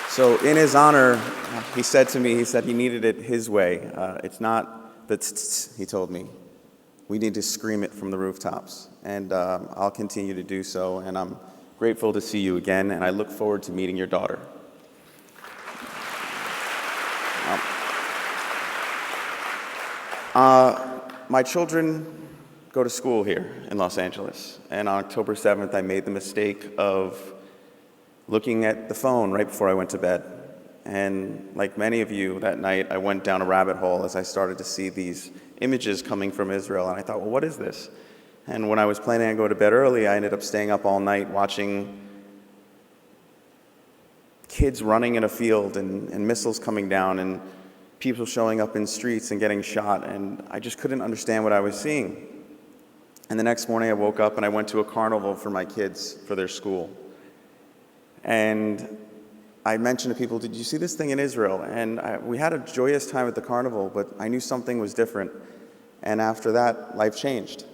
So in his honor, he said to me, he needed it his way. It's not the tss, he told me. We need to scream it from the rooftops. And I'll continue to do so. And I'm grateful to see you again. And I look forward to meeting your daughter. My children go to school here in Los Angeles. And on October 7th, I made the mistake of looking at the phone right before I went to bed. And like many of you, that night I went down a rabbit hole as I started to see these images coming from Israel. And I thought, well, what is this? And when I was planning on going to bed early, I ended up staying up all night watching kids running in a field and missiles coming down and people showing up in streets and getting shot. And I just couldn't understand what I was seeing. And the next morning I woke up and I went to a carnival for my kids for their school. And I mentioned to people, did you see this thing in Israel? And we had a joyous time at the carnival, but I knew something was different. And after that, life changed.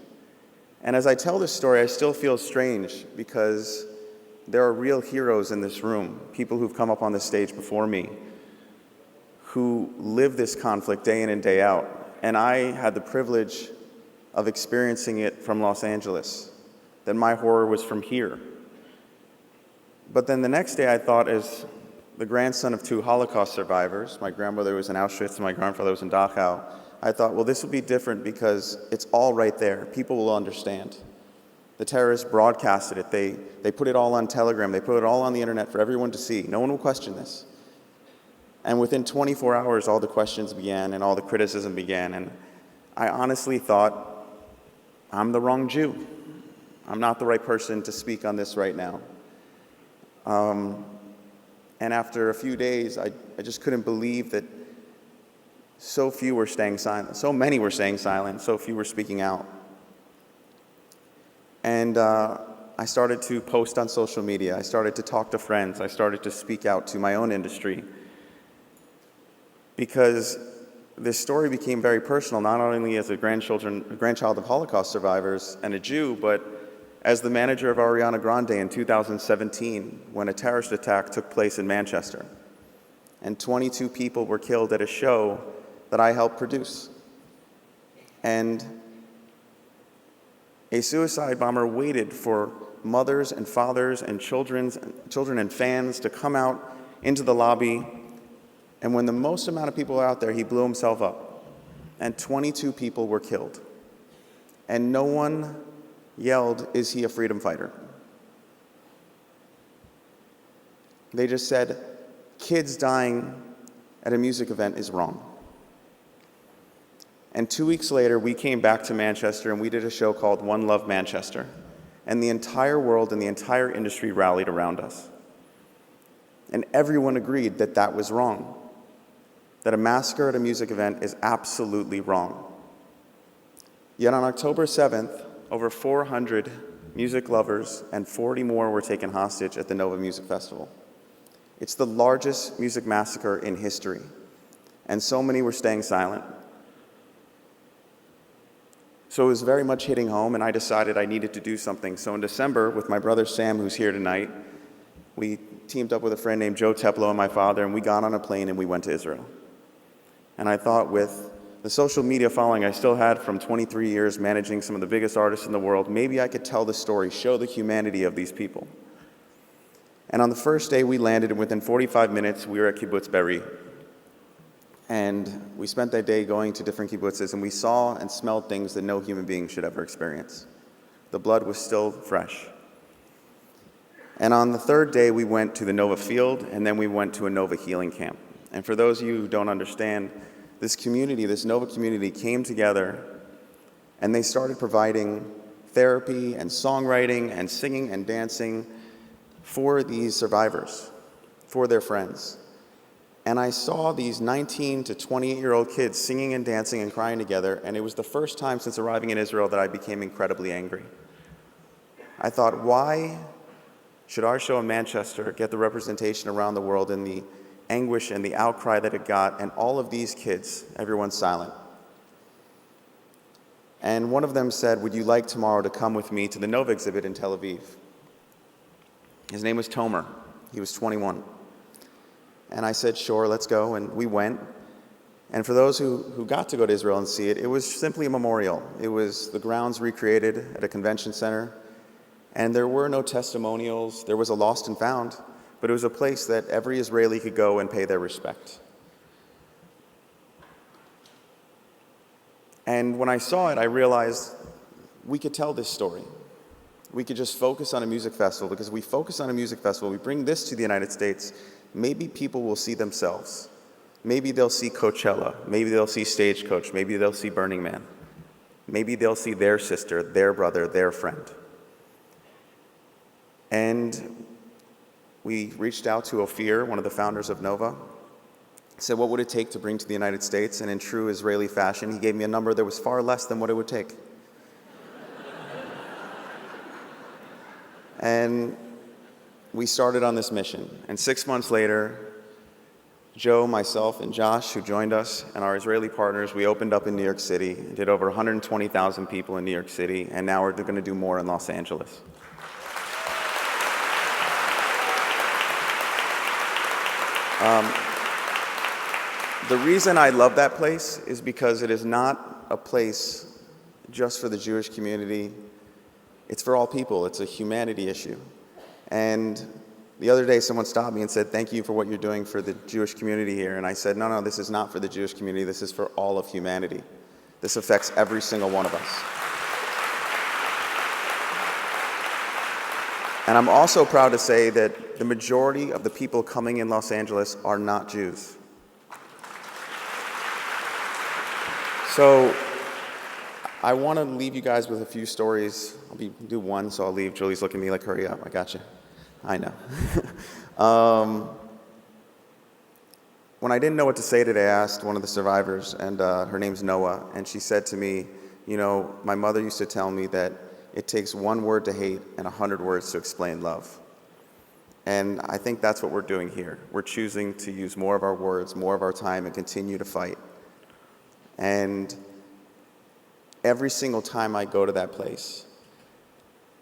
And as I tell this story, I still feel strange because there are real heroes in this room, people who've come up on this stage before me, who live this conflict day in and day out. And I had the privilege of experiencing it from Los Angeles, that my horror was from here. But then the next day I thought, as the grandson of two Holocaust survivors, my grandmother was in Auschwitz and my grandfather was in Dachau, I thought, well, this will be different because it's all right there. People will understand. The terrorists broadcasted it. They put it all on Telegram. They put it all on the internet for everyone to see. No one will question this. And within 24 hours, all the questions began and all the criticism began. And I honestly thought, I'm the wrong Jew. I'm not the right person to speak on this right now. And after a few days, I just couldn't believe that so few were staying silent. So many were staying silent, so few were speaking out. And I started to post on social media. I started to talk to friends. I started to speak out to my own industry. Because this story became very personal, not only as a grandchild of Holocaust survivors and a Jew, but as the manager of Ariana Grande in 2017, when a terrorist attack took place in Manchester. And 22 people were killed at a show that I helped produce. And a suicide bomber waited for mothers and fathers and children and fans to come out into the lobby. And when the most amount of people were out there, he blew himself up. And 22 people were killed. And no one yelled, "Is he a freedom fighter?" They just said, kids dying at a music event is wrong. And 2 weeks later, we came back to Manchester and we did a show called One Love Manchester. And the entire world and the entire industry rallied around us. And everyone agreed that that was wrong. That a massacre at a music event is absolutely wrong. Yet on October 7th, over 400 music lovers and 40 more were taken hostage at the Nova Music Festival. It's the largest music massacre in history, and so many were staying silent. So it was very much hitting home, and I decided I needed to do something. So in December, with my brother Sam, who's here tonight, we teamed up with a friend named Joe Teplo and my father, and we got on a plane and we went to Israel. And I thought, with the social media following I still had from 23 years managing some of the biggest artists in the world, maybe I could tell the story, show the humanity of these people. And on the first day we landed, and within 45 minutes we were at Kibbutz Be'eri. And we spent that day going to different kibbutzes, and we saw and smelled things that no human being should ever experience. The blood was still fresh. And on the third day, we went to the Nova Field, and then we went to a Nova Healing Camp. And for those of you who don't understand, this community, this Nova community, came together, and they started providing therapy and songwriting and singing and dancing for these survivors, for their friends. And I saw these 19 to 28-year-old kids singing and dancing and crying together, and it was the first time since arriving in Israel that I became incredibly angry. I thought, why should our show in Manchester get the representation around the world in the anguish and the outcry that it got, and all of these kids, everyone's silent? And one of them said, would you like tomorrow to come with me to the Nova exhibit in Tel Aviv? His name was Tomer. He was 21. And I said, sure, let's go, and we went. And for those who got to go to Israel and see it, it was simply a memorial. It was the grounds recreated at a convention center, and there were no testimonials. There was a lost and found, but it was a place that every Israeli could go and pay their respect. And when I saw it, I realized we could tell this story. We could just focus on a music festival, because if we focus on a music festival, we bring this to the United States, maybe people will see themselves. Maybe they'll see Coachella. Maybe they'll see Stagecoach. Maybe they'll see Burning Man. Maybe they'll see their sister, their brother, their friend. And we reached out to Ophir, one of the founders of Nova, said, what would it take to bring to the United States? And in true Israeli fashion, he gave me a number that was far less than what it would take. And we started on this mission. And 6 months later, Joe, myself, and Josh, who joined us, and our Israeli partners, we opened up in New York City, did over 120,000 people in New York City, and now we're going to do more in Los Angeles. The reason I love that place is because it is not a place just for the Jewish community. It's for all people. It's a humanity issue. And the other day, someone stopped me and said, thank you for what you're doing for the Jewish community here. And I said, no, this is not for the Jewish community. This is for all of humanity. This affects every single one of us. And I'm also proud to say that the majority of the people coming in Los Angeles are not Jews. So I want to leave you guys with a few stories. I'll do one, so I'll leave. Julie's looking at me like, hurry up, I got you. I know. When I didn't know what to say today, I asked one of the survivors, and her name's Noah, and she said to me, you know, my mother used to tell me that it takes one word to hate and 100 words to explain love. And I think that's what we're doing here. We're choosing to use more of our words, more of our time, and continue to fight. And every single time I go to that place,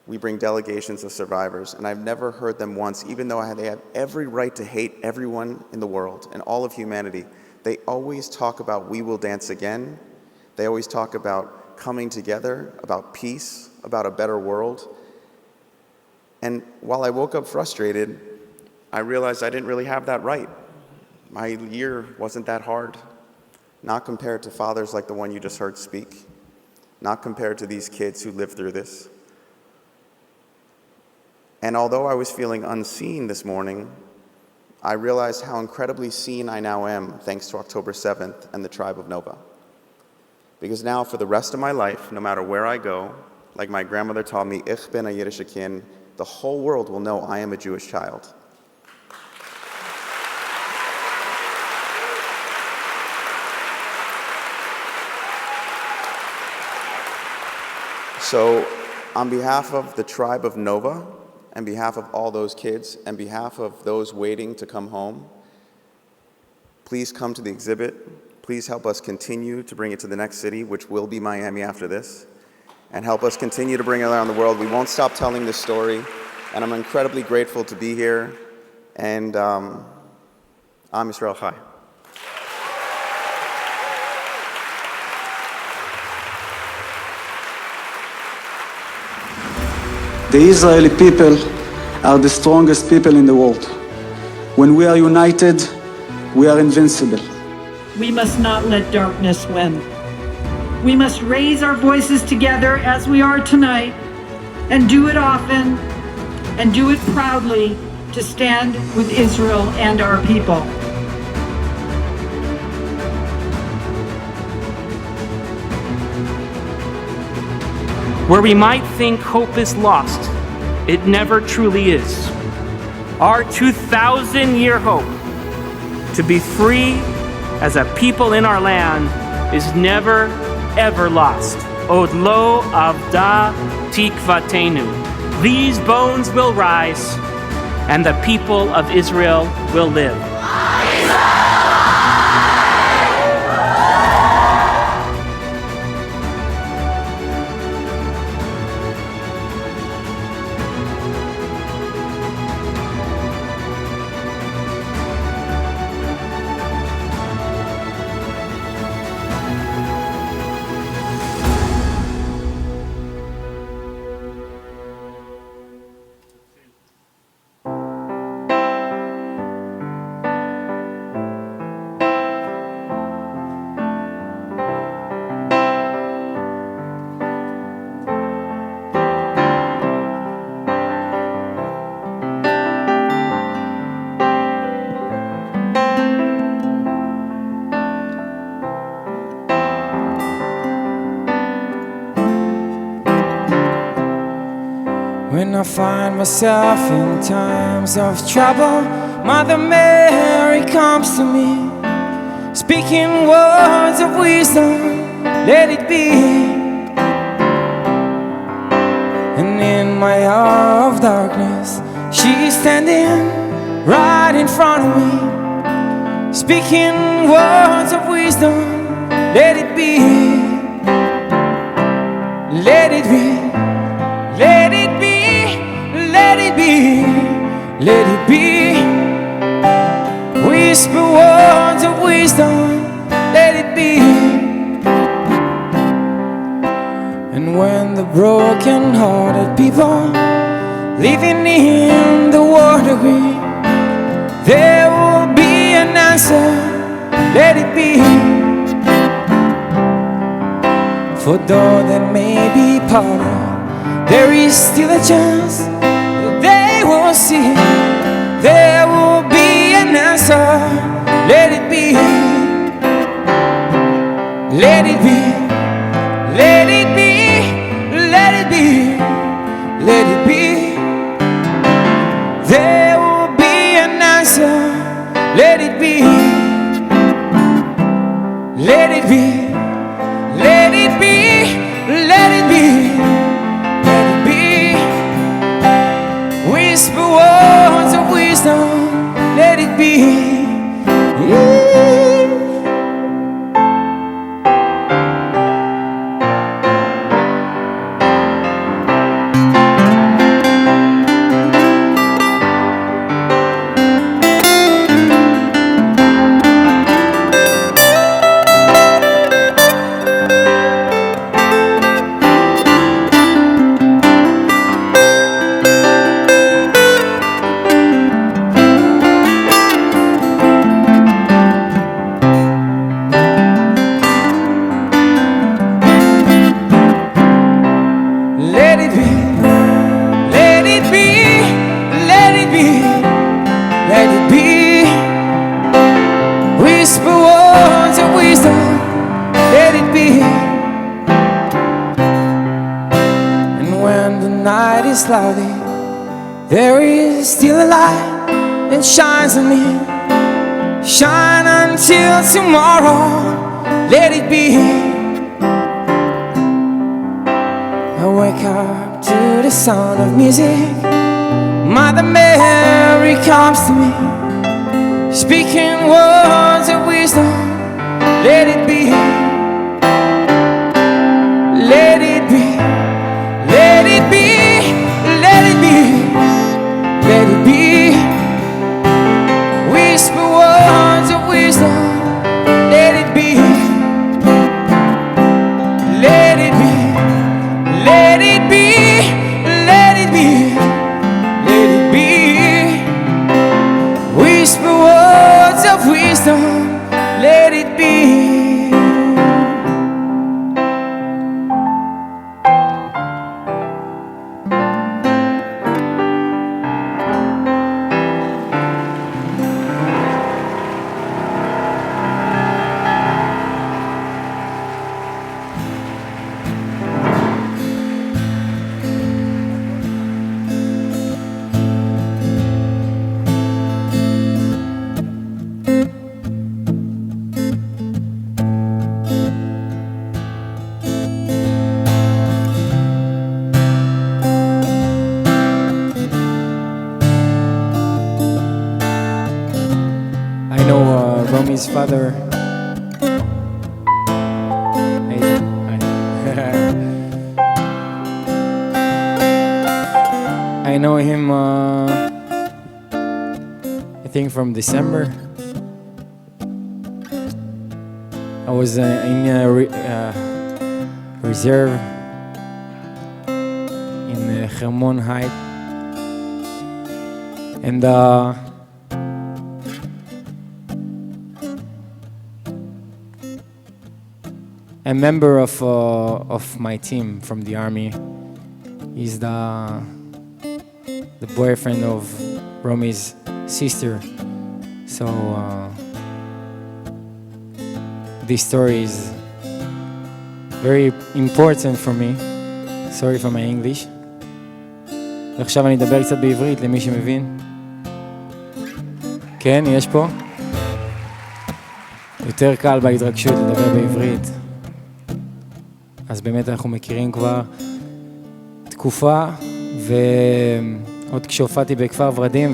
we bring delegations of survivors, and I've never heard them once, even though they have every right to hate everyone in the world and all of humanity, they always talk about we will dance again. They always talk about coming together, about peace, about a better world. And while I woke up frustrated, I realized I didn't really have that right. My year wasn't that hard, not compared to fathers like the one you just heard speak, not compared to these kids who lived through this. And although I was feeling unseen this morning, I realized how incredibly seen I now am thanks to October 7th and the tribe of Nova. Because now for the rest of my life, no matter where I go, like my grandmother taught me, Ich bin a Yiddische Kind, the whole world will know I am a Jewish child. So on behalf of the tribe of Nova, on behalf of all those kids, on behalf of those waiting to come home, please come to the exhibit. Please help us continue to bring it to the next city, which will be Miami after this, and help us continue to bring it around the world. We won't stop telling this story, and I'm incredibly grateful to be here, and Am Yisrael Chai. The Israeli people are the strongest people in the world. When we are united, we are invincible. We must not let darkness win. We must raise our voices together as we are tonight, and do it often, and do it proudly, to stand with Israel and our people. Where we might think hope is lost, it never truly is. Our 2,000-year hope to be free as a people in our land is never, ever lost. Od lo avda tikvatenu. These bones will rise, and the people of Israel will live. When I find myself in times of trouble, Mother Mary comes to me, speaking words of wisdom, let it be. And in my hour of darkness, she's standing right in front of me, speaking words of wisdom, let it be. Let it be. Let it be. Let it be, let it be. Whisper words of wisdom, let it be. And when the broken-hearted people living in the world agree, there will be an answer, let it be. For though there may be power, there is still a chance they will see. There will be an answer. Let it be. Let it be. Let it be. Let it be. Let it be. There will be an answer. Let it be. Let it be. Let it be. Let it be. Let it be. Whisper words of wisdom, let it be. Cloudy, there is still a light that shines on me. Shine until tomorrow, let it be. I wake wake up to the sound of music. Mother Mary comes to me, speaking words of wisdom. Let it be, let it be, let it be, let it be, let it be. Whisper words of wisdom. Let it be, let it be, let it be, let it be, let it be. Whisper words of wisdom. Let it be. Romi's father. I know him, I think from December. I was in reserve in Hermon Heights. And a member of my team from the army. He's the boyfriend of Romi's sister. So this story is very important for me. Sorry for my English. ועכשיו אני אדבר קצת בעברית למי שמבין. כן, יש פה. יותר קל בהתרגשות לדבר בעברית. אז באמת אנחנו מכירים כבר תקופה, ועוד כשהופעתי בכפר ורדים,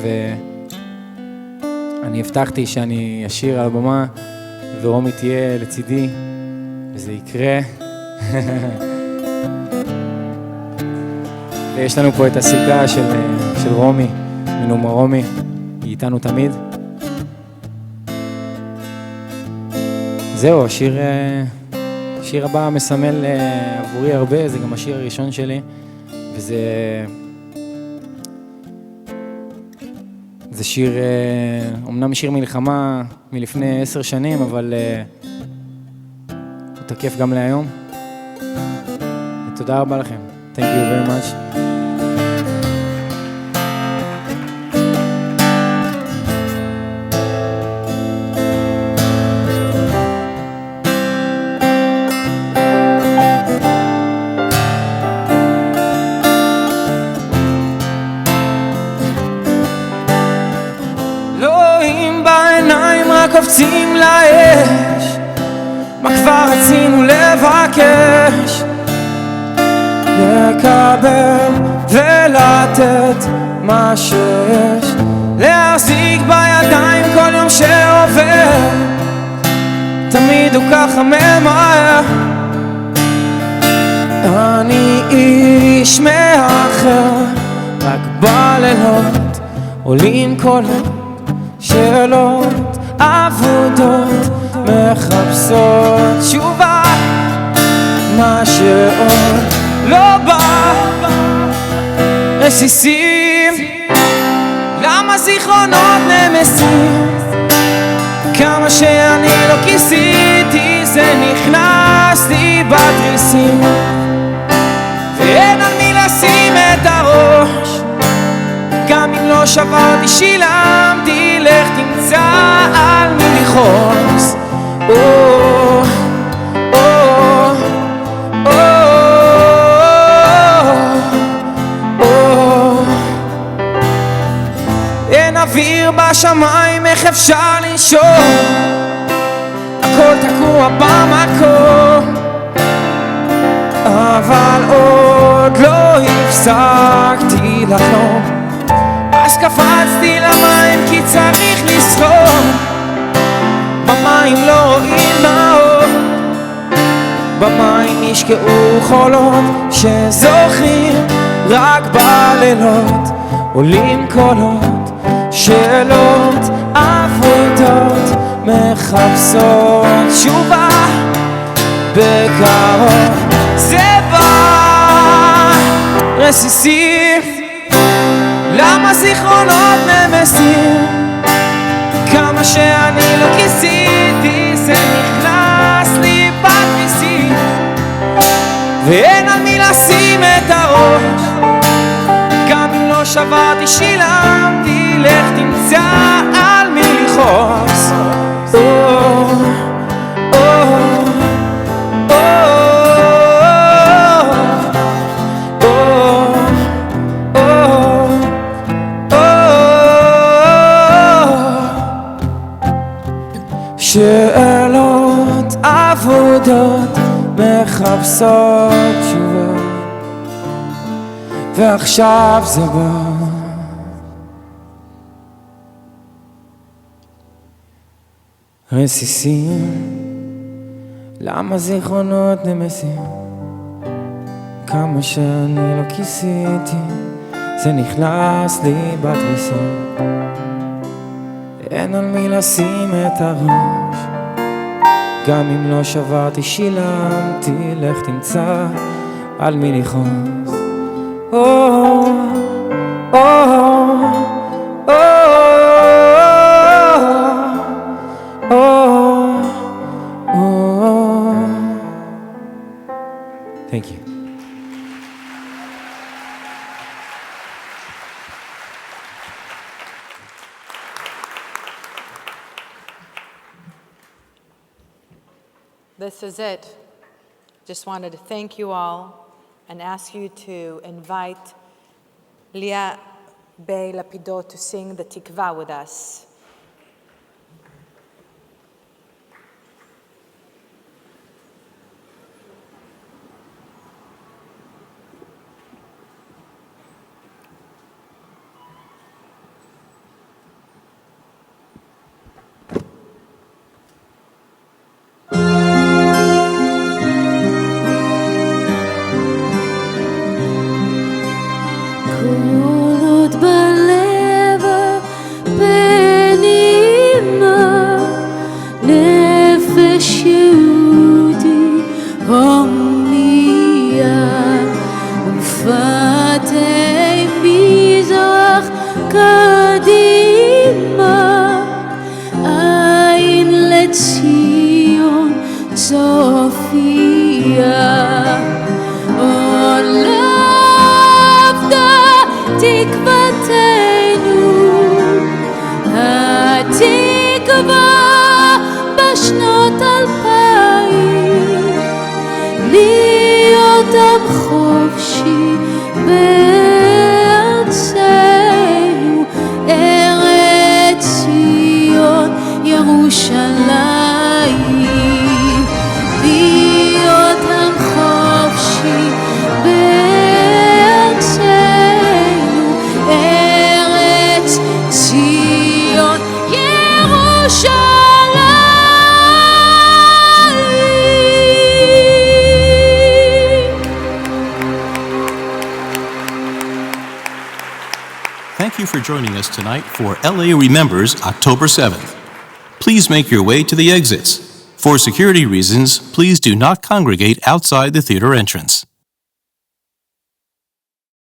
ואני הבטחתי שאני אשיר על הבמה, ורומי תהיה לצידי, וזה יקרה. ויש לנו פה את הסיכה של רומי, מנומה רומי, היא איתנו תמיד. זהו, השיר הבא מסמל עבורי הרבה, זה גם השיר הראשון שלי, וזה שיר, אמנם שיר מלחמה מלפני 10 שנים, אבל הוא תקף גם להיום. ותודה רבה לכם. Thank you very much. קופצים לאש, מה כבר רצינו לבקש, לקבל ולתת מה שיש, להחזיק בידיים כל יום שעובר, תמיד הוא ככה ממהר. אני איש מאחר, רק בלילות עולים קולות, שאלות עבודות מחפשות תשובה, מה שעוד לא בא, רסיסים, למה זיכרונות נמסים, כמה שאני לא כיסיתי זה נכנס לי בתריסים, ואין על מי לשים את הראש, גם אם לא שברתי שילמתי, לך תמצא על מי לכעוס. אין אוויר בשמיים, איך אפשר לנשום, הכל תקוע במקום. אבל עוד לא הפסקתי לחלום. אז קפצתי למים כי צריך לזכור, במים לא רואים האור, במים נשקעו חולות שזוכרים רק בלילות. עולים קולות, שאלות, עבודות, מחפשות תשובה. בקרוב זה בא, רסיסים, למה זיכרונות נמסים? כמה שאני לא כיסיתי, זה נכנס לי בתריסים, ואין על מי לשים את הראש. גם אם לא שברתי שילמתי, לך תמצא על מי לכעוס. שאלות, עבודות, מחפשות תשובות, ועכשיו זה בא. רסיסים, למה זיכרונות נמסים? כמה שאני לא כיסיתי, זה נכנס לי בתריסים, אין על מי לשים את הראש. גם אם לא שברתי שילמתי, לך תמצא על מי לכעוס. Thank you. This is it. Just wanted to thank you all and ask you to invite Leah Bey Lapidot to sing the Tikva with us. Thank you for joining us tonight for LA Remembers October 7th. Please make your way to the exits. For security reasons, please do not congregate outside the theater entrance.